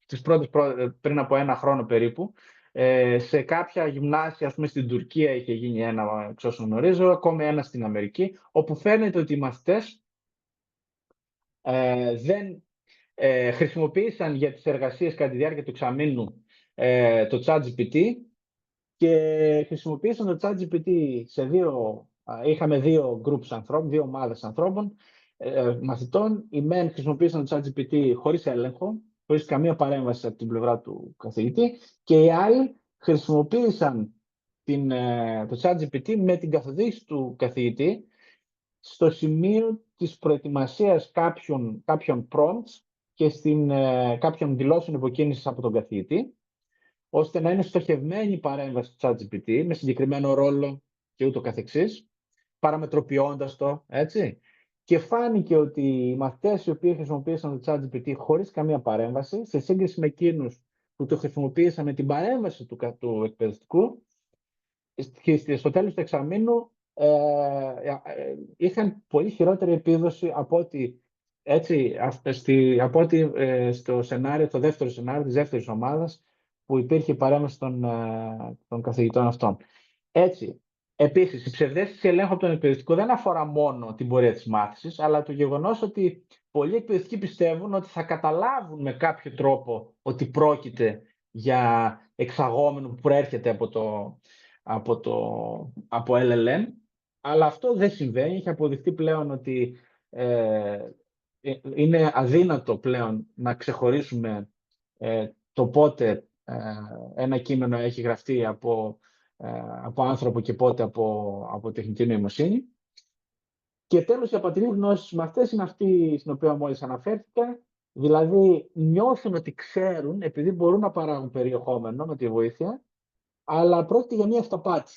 τις πρώτες πριν από 1 χρόνο περίπου. Σε κάποια γυμνάσια, ας πούμε στην Τουρκία είχε γίνει ένα, εξ όσων γνωρίζω, ακόμη ένα στην Αμερική, όπου φαίνεται ότι οι μαθητές δεν χρησιμοποίησαν για τις εργασίες κατά τη διάρκεια του εξαμήνου το ChatGPT, και χρησιμοποίησαν το ChatGPT είχαμε 2 groups ανθρώπων, 2 ομάδες ανθρώπων, μαθητών. Οι μεν χρησιμοποίησαν το ChatGPT χωρίς έλεγχο, χωρίς καμία παρέμβαση από την πλευρά του καθηγητή, και οι άλλοι χρησιμοποίησαν το ChatGPT με την καθοδήγηση του καθηγητή στο σημείο της προετοιμασίας κάποιων prompts και κάποιων δηλώσεων υποκίνησης από τον καθηγητή, ώστε να είναι στοχευμένη η παρέμβαση του ChatGPT με συγκεκριμένο ρόλο και ούτω καθεξής, παραμετροποιώντας το, έτσι. Και φάνηκε ότι οι μαθητές οι οποίοι χρησιμοποίησαν το ChatGPT χωρίς καμία παρέμβαση, σε σύγκριση με εκείνους που το χρησιμοποίησαν με την παρέμβαση του εκπαιδευτικού, στο τέλος του εξαμήνου είχαν πολύ χειρότερη επίδοση από ότι, στο δεύτερο σενάριο της δεύτερης ομάδας που υπήρχε η παρέμβαση των καθηγητών αυτών. Έτσι, επίσης, η ψευδαίσθηση ελέγχου από τον εκπαιδευτικό δεν αφορά μόνο την πορεία της μάθησης, αλλά το γεγονός ότι πολλοί εκπαιδευτικοί πιστεύουν ότι θα καταλάβουν με κάποιο τρόπο ότι πρόκειται για εξαγόμενο που προέρχεται από LLM, αλλά αυτό δεν συμβαίνει. Έχει αποδειχτεί πλέον ότι είναι αδύνατο πλέον να ξεχωρίσουμε το πότε ένα κείμενο έχει γραφτεί από άνθρωπο και πότε από τεχνητή νοημοσύνη. Και τέλος, η απατηλή γνώση στους μαθητές είναι αυτή στην οποία μόλις αναφέρθηκα, δηλαδή νιώθουν ότι ξέρουν, επειδή μπορούν να παράγουν περιεχόμενο με τη βοήθεια, αλλά πρόκειται για μια αυταπάτη.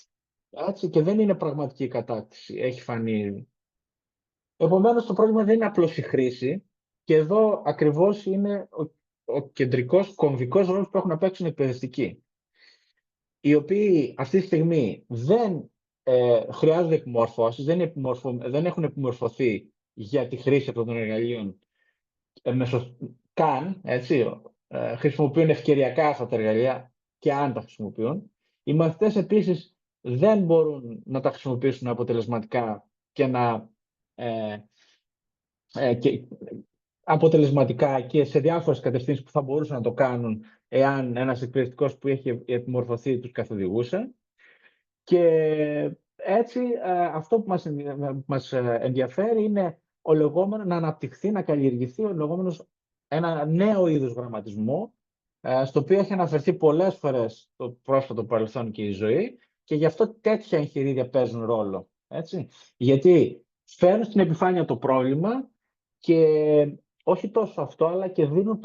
Έτσι, και δεν είναι πραγματική κατάκτηση, έχει φανεί. Επομένως, το πρόβλημα δεν είναι απλώς η χρήση, και εδώ ακριβώς είναι ο κεντρικός κομβικός ρόλος που έχουν να παίξουν οι εκπαιδευτικοί, οι οποίοι αυτή τη στιγμή δεν χρειάζονται επιμορφώσεις, δεν έχουν επιμορφωθεί για τη χρήση αυτών των εργαλείων καν, έτσι, χρησιμοποιούν ευκαιριακά αυτά τα εργαλεία και αν τα χρησιμοποιούν. Οι μαθητές επίσης δεν μπορούν να τα χρησιμοποιήσουν αποτελεσματικά αποτελεσματικά και σε διάφορες κατευθύνσεις που θα μπορούσαν να το κάνουν εάν ένας εκπαιδευτικός που έχει επιμορφωθεί τους καθοδηγούσε. Και έτσι αυτό που μας ενδιαφέρει είναι να αναπτυχθεί, να καλλιεργηθεί ένα νέο είδος γραμματισμού, στο οποίο έχει αναφερθεί πολλές φορές το πρόσφατο παρελθόν και η ζωή, και γι' αυτό τέτοια εγχειρίδια παίζουν ρόλο. Έτσι. Γιατί φέρνουν στην επιφάνεια το πρόβλημα και όχι τόσο αυτό, αλλά και δίνουν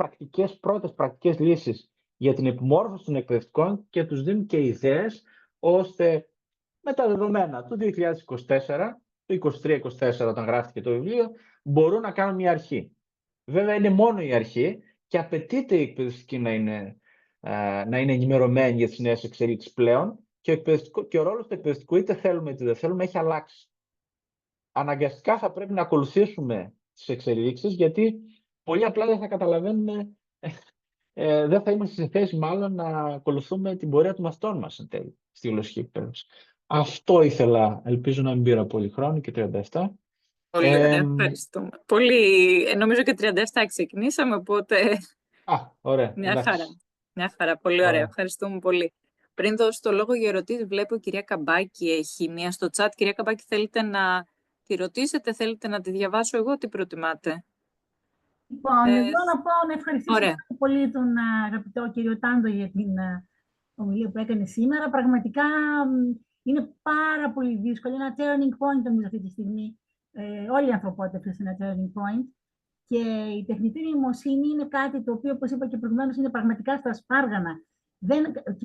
πρώτες πρακτικές λύσεις για την επιμόρφωση των εκπαιδευτικών και τους δίνουν και ιδέες, ώστε με τα δεδομένα του 2024, του 2023-2024 όταν γράφτηκε το βιβλίο, μπορούν να κάνουν μια αρχή. Βέβαια είναι μόνο η αρχή και απαιτείται οι εκπαιδευτικοί να είναι ενημερωμένοι για τις νέες εξελίξεις πλέον, και ο ρόλος του εκπαιδευτικού, είτε θέλουμε είτε δεν θέλουμε, έχει αλλάξει. Αναγκαστικά θα πρέπει να ακολουθήσουμε τις εξελίξεις, γιατί πολύ απλά δεν θα καταλαβαίνουμε, δεν θα είμαστε σε θέση μάλλον να ακολουθούμε την πορεία των μαθητών μας εν τέλει, στη γλωσσική εκπαίδευση. Αυτό ήθελα, ελπίζω να μην πήρα πολύ χρόνο, και 37. Πολύ ωραία, ευχαριστούμε. Νομίζω και 37 ξεκινήσαμε, οπότε ωραία. Μια χαρά, πολύ ωραία, ευχαριστούμε πολύ. Πριν δώσω το λόγο για ερωτήσεις, βλέπω η κυρία Καμπάκη έχει μία στο chat. Κυρία Καμπάκη, θέλετε να τη ρωτήσετε, θέλετε να τη διαβάσω εγώ, τι προτιμάτε? Λοιπόν, εδώ να ευχαριστήσω πολύ τον αγαπητό κύριο Τάντο για την ομιλία που έκανε σήμερα. Πραγματικά είναι πάρα πολύ δύσκολο. Είναι ένα turning point, νομίζω, αυτή τη στιγμή. Όλη η ανθρωπότητα βρίσκεται σε ένα turning point. Και η τεχνητή νοημοσύνη είναι κάτι το οποίο, όπως είπα και προηγουμένως, είναι πραγματικά στα σπάργανα.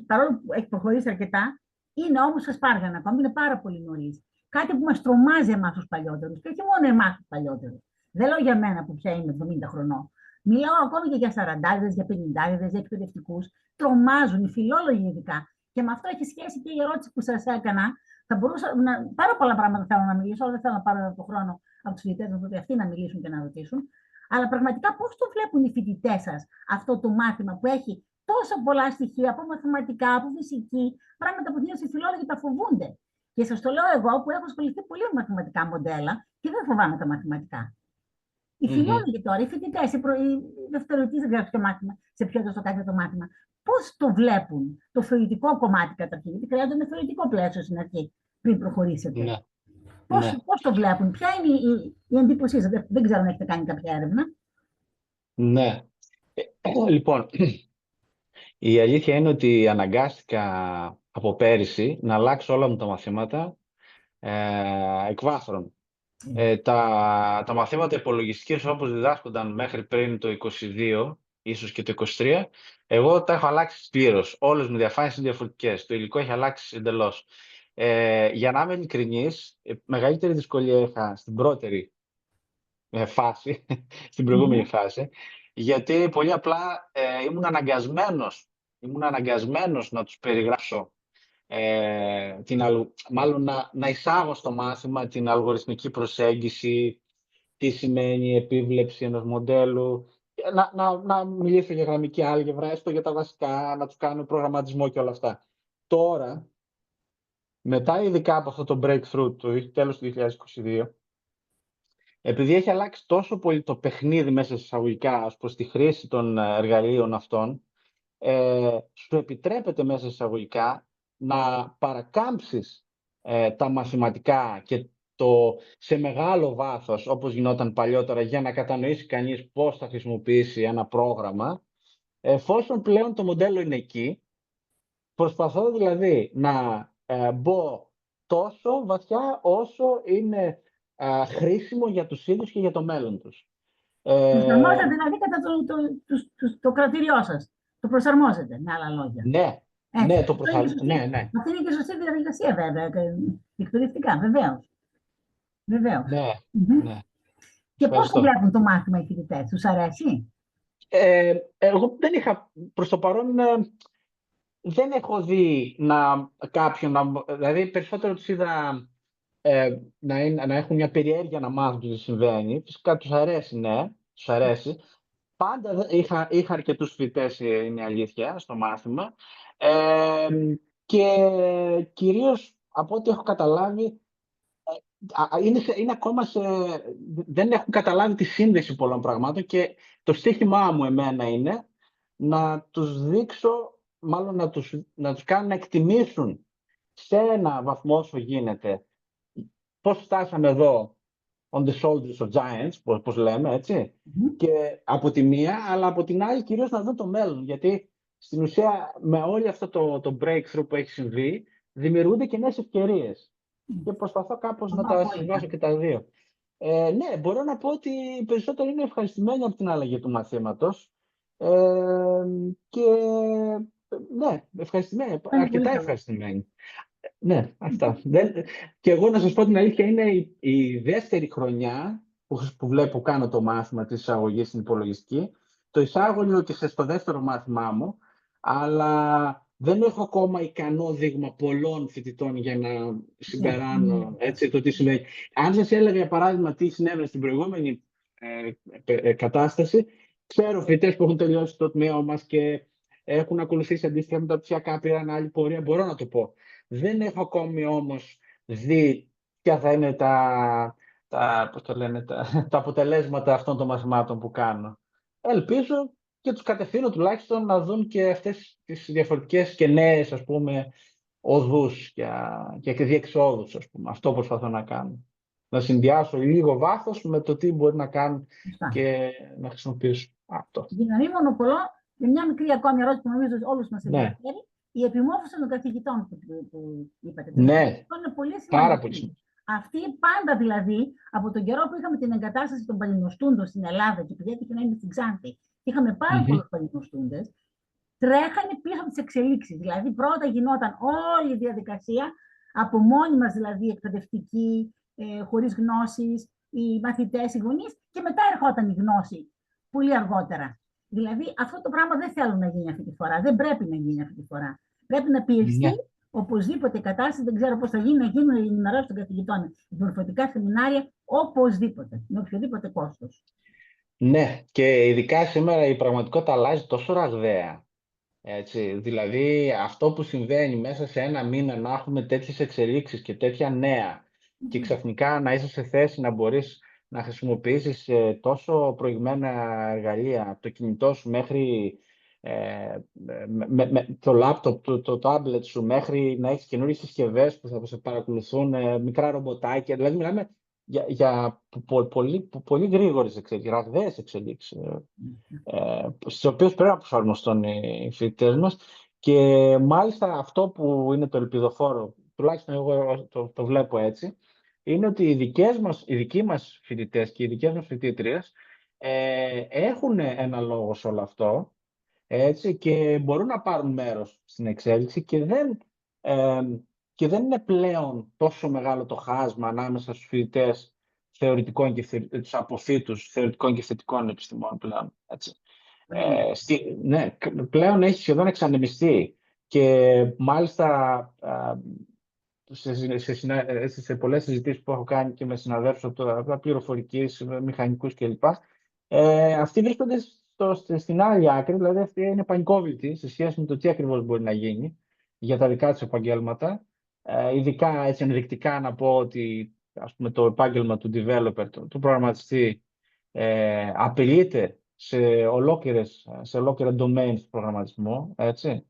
Παρόλο που έχει προχωρήσει αρκετά, είναι όμως στα σπάργανα ακόμη, είναι πάρα πολύ νωρίς. Κάτι που μας τρομάζει εμάς τους παλιότερους, και όχι μόνο εμάς τους παλιότερους. Δεν λέω για μένα που πια είμαι 70 χρονών. Μιλάω ακόμη και για 40, για 50, για εκπαιδευτικούς. Τρομάζουν, οι φιλόλογοι ειδικά. Και με αυτό έχει σχέση και η ερώτηση που σας έκανα. Θα μπορούσα πάρα πολλά πράγματα θέλω να μιλήσω, αλλά δεν θέλω να πάρω το χρόνο από τους φοιτητές μου, αυτοί να μιλήσουν και να ρωτήσουν. Αλλά πραγματικά πώς το βλέπουν οι φοιτητές σας αυτό το μάθημα που έχει τόσα πολλά στοιχεία από μαθηματικά, από φυσική, πράγματα που οι φιλόλογοι τα φοβούνται. Και σας το λέω εγώ που έχω ασχοληθεί πολύ με μαθηματικά μοντέλα και δεν φοβάμαι τα μαθηματικά. Οι φιλόλογοι τώρα, οι φοιτητές, οι δευτεροετής δεν γράφουν το μάθημα, σε ποιο το κάνει το μάθημα. Πώς το βλέπουν το θεωρητικό κομμάτι καταρχήν, γιατί χρειάζεται ένα θεωρητικό πλαίσιο στην αρχή, πριν προχωρήσετε. Ναι. Πώς το βλέπουν, ποια είναι η εντύπωσή σας, δεν ξέρω αν έχετε κάνει κάποια έρευνα. Ναι. Λοιπόν, η αλήθεια είναι ότι αναγκάστηκα από πέρυσι να αλλάξω όλα μου τα μαθήματα εκ βάθρων. Τα μαθήματα υπολογιστικής όπως διδάσκονταν μέχρι πριν το 22, ίσως και το 23, εγώ τα έχω αλλάξει πλήρως. Όλες μου διαφάνειες είναι διαφορετικές. Το υλικό έχει αλλάξει εντελώς. Για να είμαι ειλικρινής, μεγαλύτερη δυσκολία είχα στην πρώτερη φάση, στην προηγούμενη φάση, γιατί πολύ απλά ήμουν αναγκασμένος να τους περιγράψω, μάλλον να εισάγω στο μάθημα την αλγοριθμική προσέγγιση, τι σημαίνει η επίβλεψη ενός μοντέλου, να μιλήσω για γραμμική άλγευρα, έστω για τα βασικά, να τους κάνω προγραμματισμό και όλα αυτά. Τώρα, μετά ειδικά από αυτό το breakthrough το τέλος του 2022, επειδή έχει αλλάξει τόσο πολύ το παιχνίδι μέσα σε εισαγωγικά ως προς τη χρήση των εργαλείων αυτών, σου επιτρέπεται μέσα σε εισαγωγικά να παρακάμψεις τα μαθηματικά και σε μεγάλο βάθος, όπως γινόταν παλιότερα, για να κατανοήσει κανείς πώς θα χρησιμοποιήσει ένα πρόγραμμα, εφόσον πλέον το μοντέλο είναι εκεί. Προσπαθώ δηλαδή να μπω τόσο βαθιά όσο είναι χρήσιμο για τους ίδιους και για το μέλλον τους. Προσαρμόζετε δηλαδή κατά το κρατήριό σας. Το προσαρμόζετε, με άλλα λόγια. Ναι, ναι, το προσαρμόζετε. Ναι, ναι. Αυτή είναι και σωστή διαδικασία, βέβαια, εκπαιδευτικά, βεβαίως. Βεβαίως. Ναι, ναι. Και πώς το βλέπουν το μάθημα οι φοιτητές, τους αρέσει? Εγώ δεν είχα, προς το παρόν, δεν έχω δει κάποιον, δηλαδή περισσότερο τους είδα να έχουν μια περιέργεια να μάθουν τι συμβαίνει. Φυσικά τους αρέσει, ναι, τους αρέσει. Πάντα είχα αρκετούς φοιτητές, είναι αλήθεια, στο μάθημα. Και κυρίως, από ό,τι έχω καταλάβει, είναι ακόμα δεν έχουν καταλάβει τη σύνδεση πολλών πραγμάτων και το στίχημά μου εμένα είναι να τους δείξω, μάλλον να τους κάνω να εκτιμήσουν σε ένα βαθμό όσο γίνεται πώς φτάσαμε εδώ on the shoulders of giants, πώς λέμε, έτσι, και από τη μία, αλλά από την άλλη κυρίως να δουν το μέλλον, γιατί στην ουσία με όλο αυτό το breakthrough που έχει συμβεί, δημιουργούνται και νέες ευκαιρίες. Και προσπαθώ κάπως να τα συμβάσω και τα δύο. Ναι, μπορώ να πω ότι περισσότερο είναι ευχαριστημένοι από την αλλαγή του μαθήματος. Και ναι, ευχαριστημένοι, αρκετά ευχαριστημένοι. Ναι, αυτά. Και εγώ να σας πω την αλήθεια, είναι η δεύτερη χρονιά που βλέπω κάνω το μάθημα της εισαγωγής στην υπολογιστική. Το εισάγω λίγο και στο δεύτερο μάθημά μου, αλλά δεν έχω ακόμα ικανό δείγμα πολλών φοιτητών για να συμπεράνω το τι σημαίνει. Αν σας έλεγα, για παράδειγμα, τι συνέβαινε στην προηγούμενη κατάσταση, ξέρω φοιτητές που έχουν τελειώσει το τμήμα μας και έχουν ακολουθήσει αντίστοιχα μεταπτυχιακά, πήραν άλλη πορεία, μπορώ να το πω. Δεν έχω ακόμη όμως δει ποια θα είναι τα αποτελέσματα αυτών των μαθημάτων που κάνω. Ελπίζω και τους κατευθύνω τουλάχιστον να δουν και αυτές τις διαφορετικές και νέες, ας πούμε, οδούς και διεξόδους, ας πούμε. Αυτό προσπαθώ να κάνω. Να συνδυάσω λίγο βάθος με το τι μπορεί να κάνουν και να χρησιμοποιήσουν αυτό. Για να μην μονοπολώ, με μια μικρή ακόμη ερώτηση που νομίζω όλους μας ενδιαφέρει. Η επιμόρφωση των καθηγητών που είπατε. Ναι, είναι πολύ σημαντικό. Αυτοί πάντα δηλαδή, από τον καιρό που είχαμε την εγκατάσταση των παλινοστούντων στην Ελλάδα και επειδή έτυχε να είναι στην Ξάνθη, είχαμε πάρα πολλούς παλινοστούντες, τρέχανε πίσω από τις εξελίξεις. Δηλαδή, πρώτα γινόταν όλη η διαδικασία, από μόνοι μας δηλαδή εκπαιδευτικοί, χωρίς γνώσεις, οι μαθητές, οι γονείς, και μετά ερχόταν η γνώση πολύ αργότερα. Δηλαδή, αυτό το πράγμα δεν θέλουν να γίνει αυτή τη φορά. Δεν πρέπει να γίνει αυτή τη φορά. Πρέπει να πιεστεί οπωσδήποτε η κατάσταση. Δεν ξέρω πώς θα γίνει, να γίνουν οι ενημερώσεις των καθηγητών, μορφωτικά σεμινάρια, οπωσδήποτε, με οποιοδήποτε κόστος. Ναι, και ειδικά σήμερα η πραγματικότητα αλλάζει τόσο ραγδαία. Έτσι. Δηλαδή, αυτό που συμβαίνει μέσα σε ένα μήνα, να έχουμε τέτοιες εξελίξεις και τέτοια νέα, και ξαφνικά να είσαι σε θέση να μπορείς να χρησιμοποιήσεις τόσο προηγμένα εργαλεία, από το κινητό σου μέχρι το λάπτοπ, το τάμπλετ σου, μέχρι να έχεις καινούριες συσκευές που θα σε παρακολουθούν, μικρά ρομποτάκια. Δηλαδή μιλάμε για πολύ γρήγορες εξελίξεις, ραγδαίες εξελίξεις, στις οποίες πρέπει να προσαρμοστούν οι φοιτητές μας. Και μάλιστα αυτό που είναι το ελπιδοφόρο, τουλάχιστον εγώ το βλέπω έτσι, είναι ότι οι δικοί μας φοιτητές και οι δικές μας φοιτήτριες έχουν ένα λόγο σε όλο αυτό, έτσι, και μπορούν να πάρουν μέρος στην εξέλιξη και δεν είναι πλέον τόσο μεγάλο το χάσμα ανάμεσα στους φοιτητές θεωρητικών και τους αποφύτους θεωρητικών και θετικών επιστημών πλέον, έτσι. Ναι, πλέον έχει σχεδόν εξανεμιστεί και μάλιστα σε πολλές συζητήσεις που έχω κάνει και με συναδέλφους από τα πληροφορικής, μηχανικούς κλπ. Αυτοί βρίσκονται στην άλλη άκρη, δηλαδή αυτοί είναι πανικόβλητοι σε σχέση με το τι ακριβώς μπορεί να γίνει για τα δικά τους επαγγέλματα. Ειδικά έτσι ενδεικτικά να πω ότι ας πούμε, το επάγγελμα του developer, του προγραμματιστή, απειλείται σε ολόκληρα domains του προγραμματισμού, έτσι.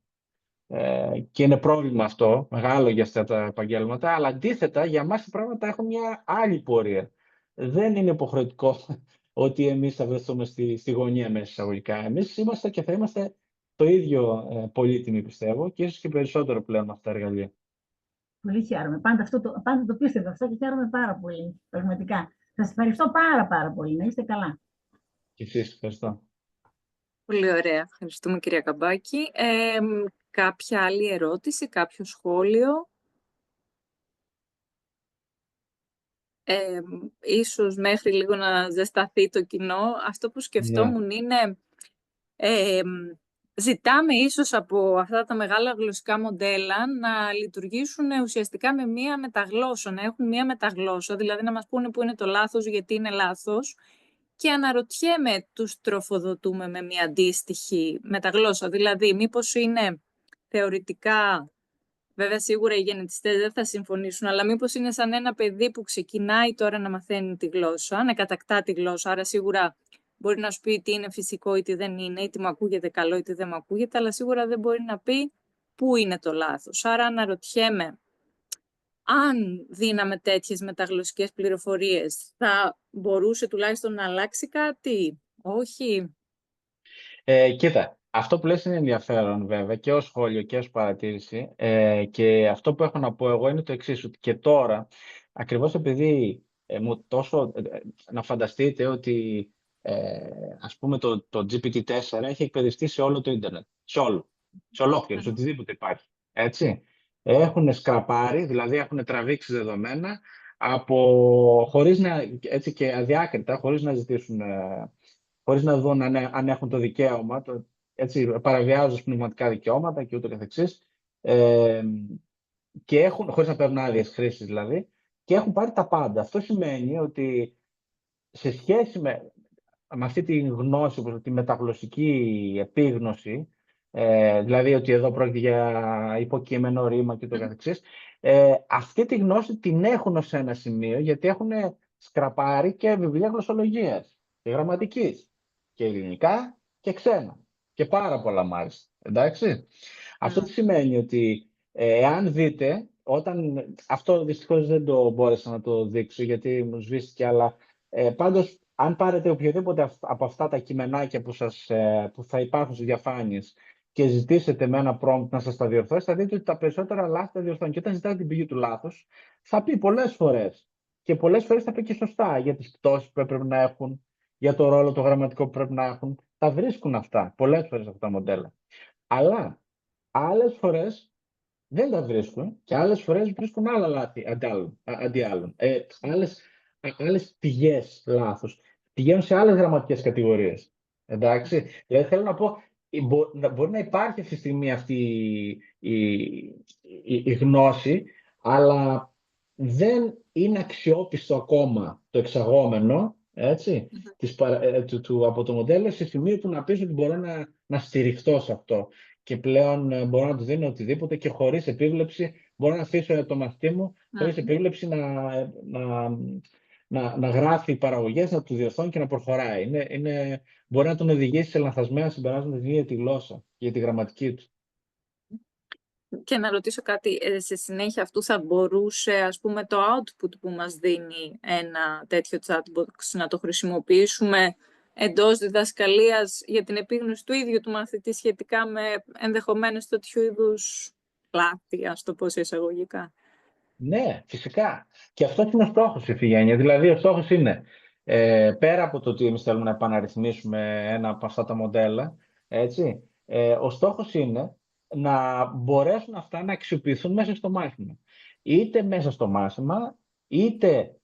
Και είναι πρόβλημα αυτό, μεγάλο για αυτά τα επαγγέλματα, αλλά αντίθετα για εμάς τα πράγματα έχουν μια άλλη πορεία. Δεν είναι υποχρεωτικό ότι εμείς θα βρεθούμε στη γωνία μέσα εισαγωγικά. Εμείς είμαστε και θα είμαστε το ίδιο πολύτιμοι, πιστεύω, και ίσως και περισσότερο πλέον με αυτά τα εργαλεία. Πολύ χαίρομαι. Πάντα το πίστευα αυτό και χαίρομαι πάρα πολύ, πραγματικά. Σας ευχαριστώ πάρα πολύ. Να είστε καλά. Και εσείς, ευχαριστώ. Πολύ ωραία. Ευχαριστούμε, κυρία Καμπάκη. Κάποια άλλη ερώτηση, κάποιο σχόλιο? Ίσως μέχρι λίγο να ζεσταθεί το κοινό. Αυτό που σκεφτόμουν είναι, ζητάμε ίσως από αυτά τα μεγάλα γλωσσικά μοντέλα να λειτουργήσουν ουσιαστικά με μία μεταγλώσσα, να έχουν μία μεταγλώσσα, δηλαδή να μας πούνε που είναι το λάθος, γιατί είναι λάθος. Και αναρωτιέμαι, τους τροφοδοτούμε με μία αντίστοιχη μεταγλώσσα, δηλαδή μήπως είναι θεωρητικά, βέβαια σίγουρα οι γενετιστές δεν θα συμφωνήσουν, αλλά μήπως είναι σαν ένα παιδί που ξεκινάει τώρα να μαθαίνει τη γλώσσα, να κατακτά τη γλώσσα, άρα σίγουρα μπορεί να σου πει τι είναι φυσικό ή τι δεν είναι, ή τι μου ακούγεται καλό ή τι δεν μου ακούγεται, αλλά σίγουρα δεν μπορεί να πει πού είναι το λάθος. Άρα αναρωτιέμαι, αν δίναμε τέτοιες μεταγλωσσικές πληροφορίες, θα μπορούσε τουλάχιστον να αλλάξει κάτι? Όχι? Κοίτα, αυτό που λες είναι ενδιαφέρον βέβαια και ως σχόλιο και ως παρατήρηση, και αυτό που έχω να πω εγώ είναι το εξής, ότι και τώρα, ακριβώς επειδή να φανταστείτε ότι ας πούμε το GPT-4 έχει εκπαιδευτεί σε όλο το ίντερνετ, σε ολόκληρο, σε οτιδήποτε υπάρχει, έτσι. Έχουν σκραπάρει, δηλαδή έχουν τραβήξει δεδομένα χωρίς έτσι και αδιάκριτα, χωρίς να ζητήσουν, χωρίς να δουν αν έχουν το δικαίωμα, έτσι, παραβιάζοντας πνευματικά δικαιώματα και ούτω καθεξής, και χωρίς να παίρνουν άδειες χρήσης δηλαδή, και έχουν πάρει τα πάντα. Αυτό σημαίνει ότι σε σχέση με αυτή τη γνώση, τη μεταγλωσσική επίγνωση, δηλαδή ότι εδώ πρόκειται για υποκείμενο, ρήμα και ούτω καθεξής, αυτή τη γνώση την έχουν ως ένα σημείο, γιατί έχουν σκραπάρει και βιβλία γλωσσολογίας και γραμματικής, και ελληνικά και ξένα. Και πάρα πολλά μάλιστα. Εντάξει. Αυτό τι σημαίνει ότι εάν δείτε, αυτό δυστυχώς δεν το μπόρεσα να το δείξω γιατί μου σβήστηκε, αλλά πάντως αν πάρετε οποιοδήποτε από αυτά τα κειμενάκια που θα υπάρχουν στις διαφάνειες και ζητήσετε με ένα prompt να σας τα διορθώσει, θα δείτε ότι τα περισσότερα λάθη τα διορθώνει. Και όταν ζητάτε την πηγή του λάθους, θα πει πολλές φορές. Και πολλές φορές θα πει και σωστά για τις πτώσεις που πρέπει να έχουν, για το ρόλο το γραμματικό που πρέπει να έχουν. Τα βρίσκουν αυτά πολλές φορές αυτά τα μοντέλα. Αλλά άλλες φορές δεν τα βρίσκουν και άλλες φορές βρίσκουν άλλα λάθη αντί άλλων. Άλλες πηγές λάθους. Πηγαίνουν σε άλλες γραμματικές κατηγορίες. Εντάξει. Δηλαδή θέλω να πω, μπορεί να υπάρχει αυτή τη στιγμή αυτή η γνώση, αλλά δεν είναι αξιόπιστο ακόμα το εξαγόμενο, έτσι, από το μοντέλο σε σημείο που να πεις ότι μπορώ να στηριχτώ σε αυτό. Και πλέον μπορώ να του δίνω οτιδήποτε και χωρίς επίβλεψη μπορώ να αφήσω το μαθητή μου χωρίς επίβλεψη να γράφει παραγωγές, να του διορθώνει και να προχωράει. Μπορεί να τον οδηγήσει σε λανθασμένα συμπεράσματα για τη γλώσσα, για τη γραμματική του. Και να ρωτήσω κάτι, σε συνέχεια αυτού θα μπορούσε, ας πούμε, το output που μας δίνει ένα τέτοιο chatbox να το χρησιμοποιήσουμε εντός διδασκαλίας για την επίγνωση του ίδιου του μαθητή σχετικά με ενδεχομένως τέτοιου είδους λάθη, ας το πω σε εισαγωγικά. Ναι, φυσικά. Και αυτός είναι ο στόχος, Ιφηγένεια. Δηλαδή, ο στόχος είναι, πέρα από το ότι εμείς θέλουμε να επαναρρυθμίσουμε ένα από αυτά τα μοντέλα, έτσι, ο στόχος είναι να μπορέσουν αυτά να αξιοποιηθούν μέσα στο μάθημα. Είτε μέσα στο μάθημα, είτε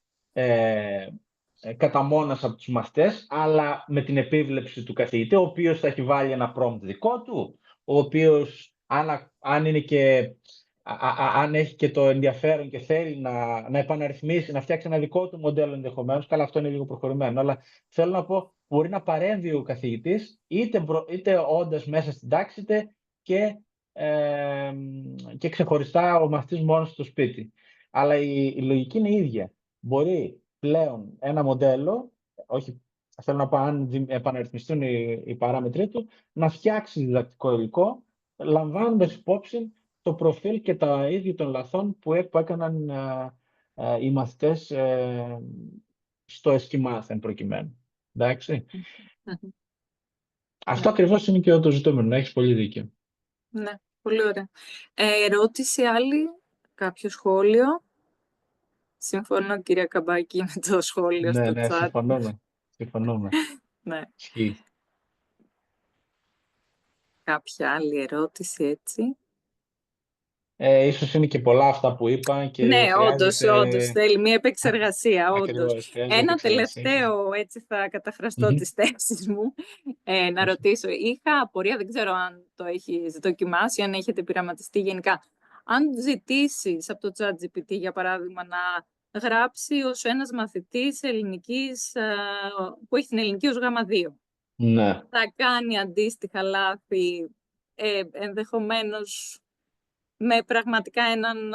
κατά μόνας από τους μαθητές, αλλά με την επίβλεψη του καθηγητή, ο οποίος θα έχει βάλει ένα prompt δικό του, ο οποίος, αν είναι και... αν έχει και το ενδιαφέρον και θέλει να επαναρρυθμίσει, να φτιάξει ένα δικό του μοντέλο ενδεχομένως, καλά, αυτό είναι λίγο προχωρημένο, αλλά θέλω να πω, μπορεί να παρέμβει ο καθηγητής, είτε όντας μέσα στην τάξη, είτε και ξεχωριστά ο μαθητής μόνος στο σπίτι. Αλλά η λογική είναι η ίδια. Μπορεί πλέον ένα μοντέλο, όχι, θέλω να πω, αν επαναρρυθμιστούν οι παράμετροι του, να φτιάξει διδακτικό υλικό, λαμβάνοντας υπόψη το προφίλ και τα ίδια των λαθών που έκαναν οι μαθητές στο εσκιμάθ εν προκειμένου. Εντάξει. Αυτό ακριβώς είναι και το ζητούμενο. Έχεις πολύ δίκιο. Ναι, πολύ ωραία. Ερώτηση άλλη, κάποιο σχόλιο? Συμφωνώ, κυρία Καμπάκη, με το σχόλιο στο Ναι, chat. συμφωνούμε. Ναι. Ισχύει. Κάποια άλλη ερώτηση, έτσι? Ίσως είναι και πολλά αυτά που είπα και Ναι, χρειάζεται... όντως, θέλει μια επεξεργασία, όντως. Ακριβώς, χρειάζεται Ένα επεξεργασία. τελευταίο, έτσι θα καταφραστώ τις θέσεις μου, να ρωτήσω. Είχα απορία, δεν ξέρω αν το έχεις δοκιμάσει, αν έχετε πειραματιστεί γενικά. Αν ζητήσεις από το ChatGPT, για παράδειγμα, να γράψει ως ένας μαθητής ελληνικής, που έχει την ελληνική ως γ2. Ναι. Θα κάνει αντίστοιχα λάθη, ενδεχομένως με πραγματικά έναν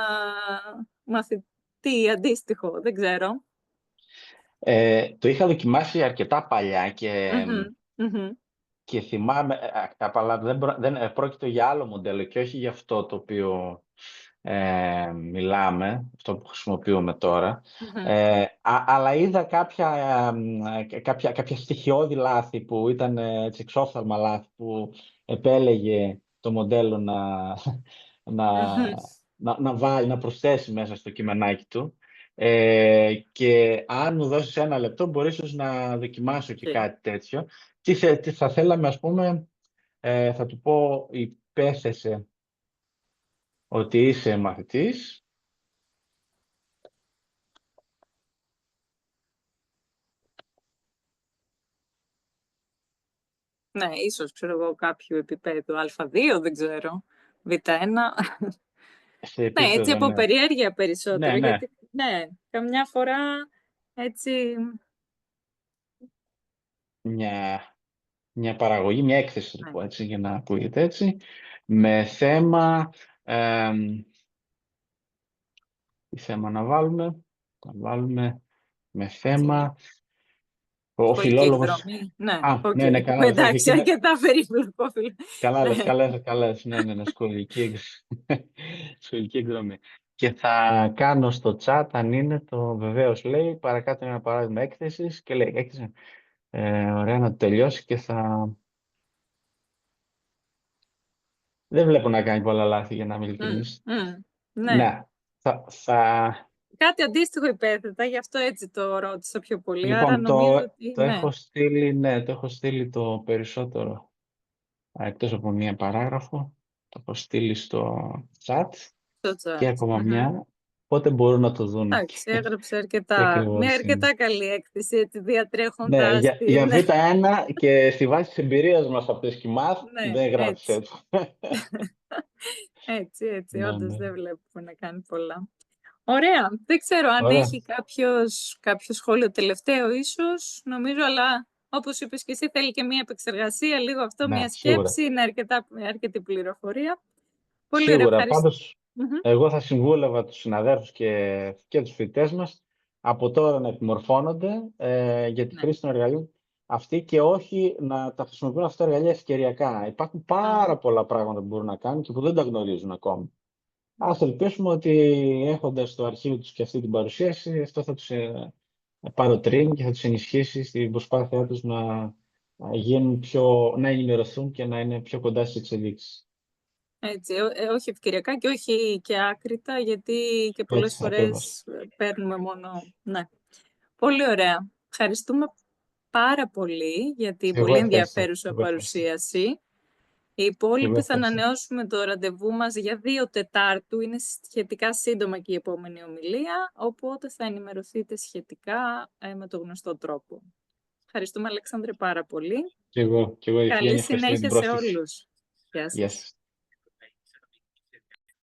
μαθητή αντίστοιχο, δεν ξέρω. Το είχα δοκιμάσει αρκετά παλιά και θυμάμαι, αλλά δεν πρόκειται για άλλο μοντέλο και όχι για αυτό το οποίο μιλάμε, αυτό που χρησιμοποιούμε τώρα. Αλλά είδα κάποια στοιχειώδη λάθη που ήταν εξόφθαλμα λάθη που επέλεγε το μοντέλο να προσθέσει μέσα στο κειμενάκι του. Και αν μου δώσεις ένα λεπτό, μπορεί ίσως να δοκιμάσω και κάτι τέτοιο. Τι θα θέλαμε, ας πούμε, θα του πω, υπέθεσε ότι είσαι μαθητής. Ναι, ίσως, ξέρω εγώ, κάποιο επίπεδο Α2, δεν ξέρω, Β1. Ναι, έτσι από περιέργεια περισσότερο, γιατί ναι, καμιά φορά έτσι... Μια παραγωγή, μια έκθεση, θα το πω έτσι, για να ακούγεται έτσι, με θέμα... τι θέμα να βάλουμε με θέμα... Ο φιλόλογος... Ναι, ναι, καλά. Εντάξει, αρκετά περίπλοκο. Καλές. Ναι, σχολική εκδρομή. Και θα κάνω στο chat, αν είναι, το βεβαίως λέει, παρακάτω είναι ένα παράδειγμα έκθεσης και λέει, έκθεση, ωραία, να το τελειώσει και θα... Δεν βλέπω να κάνει πολλά λάθη, για να είμαι ειλικρινής. Ναι, θα... Κάτι αντίστοιχο υπέθετα, γι' αυτό έτσι το ρώτησα πιο πολύ. Λοιπόν, άρα νομίζω ότι... το έχω στείλει το περισσότερο. Εκτός από μία παράγραφο, το έχω στείλει στο chat και ακόμα μια, πότε μπορούν να το δουν. Εντάξει, έγραψε αρκετά, μια αρκετά καλή έκθεση, έτσι, διατρέχοντας. Ναι, για Β1 και στη βάση της εμπειρίας μας από το Εσκιμάθ, δεν γράψε έτσι. Έτσι, όντως δεν βλέπουμε να κάνει πολλά. Ωραία, δεν ξέρω αν έχει κάποιο σχόλιο τελευταίο ίσως, νομίζω, αλλά όπως είπες και εσύ θέλει και μία επεξεργασία, λίγο αυτό, μία σκέψη, είναι αρκετή πληροφορία. Πολύ σίγουρα, ωραία, πάντως εγώ θα συμβούλευα τους συναδέλφους και τους φοιτητές μας από τώρα να επιμορφώνονται για τη χρήση των εργαλείων αυτή και όχι να τα χρησιμοποιούν αυτά τα εργαλεία ευκαιριακά. Υπάρχουν πάρα πολλά πράγματα που μπορούν να κάνουν και που δεν τα γνωρίζουν ακόμη. Ας ελπίσουμε ότι έχοντας στο αρχείο τους και αυτή την παρουσίαση, αυτό θα τους παροτρύνει και θα τους ενισχύσει στην προσπάθειά τους να να ενημερωθούν και να είναι πιο κοντά στις εξελίξεις. Έτσι, όχι ευκαιριακά και όχι και άκρητα, γιατί και πολλές Έτσι, φορές ακριβώς. παίρνουμε μόνο... Ναι. Πολύ ωραία. Ευχαριστούμε πάρα πολύ για την Εγώ πολύ ευχαριστώ. ενδιαφέρουσα παρουσίαση. Οι Εγώ υπόλοιποι θα ευχαριστώ. ανανεώσουμε το ραντεβού μας για 2 Τετάρτου. Είναι σχετικά σύντομα και η επόμενη ομιλία, οπότε θα ενημερωθείτε σχετικά με το γνωστό τρόπο. Ευχαριστούμε, Αλέξανδρε, πάρα πολύ. Και εγώ, Καλή Ευγένεια, ευχαριστώ για την συνέχεια σε πρόσκληση. όλους. Γεια σας. Γεια σας.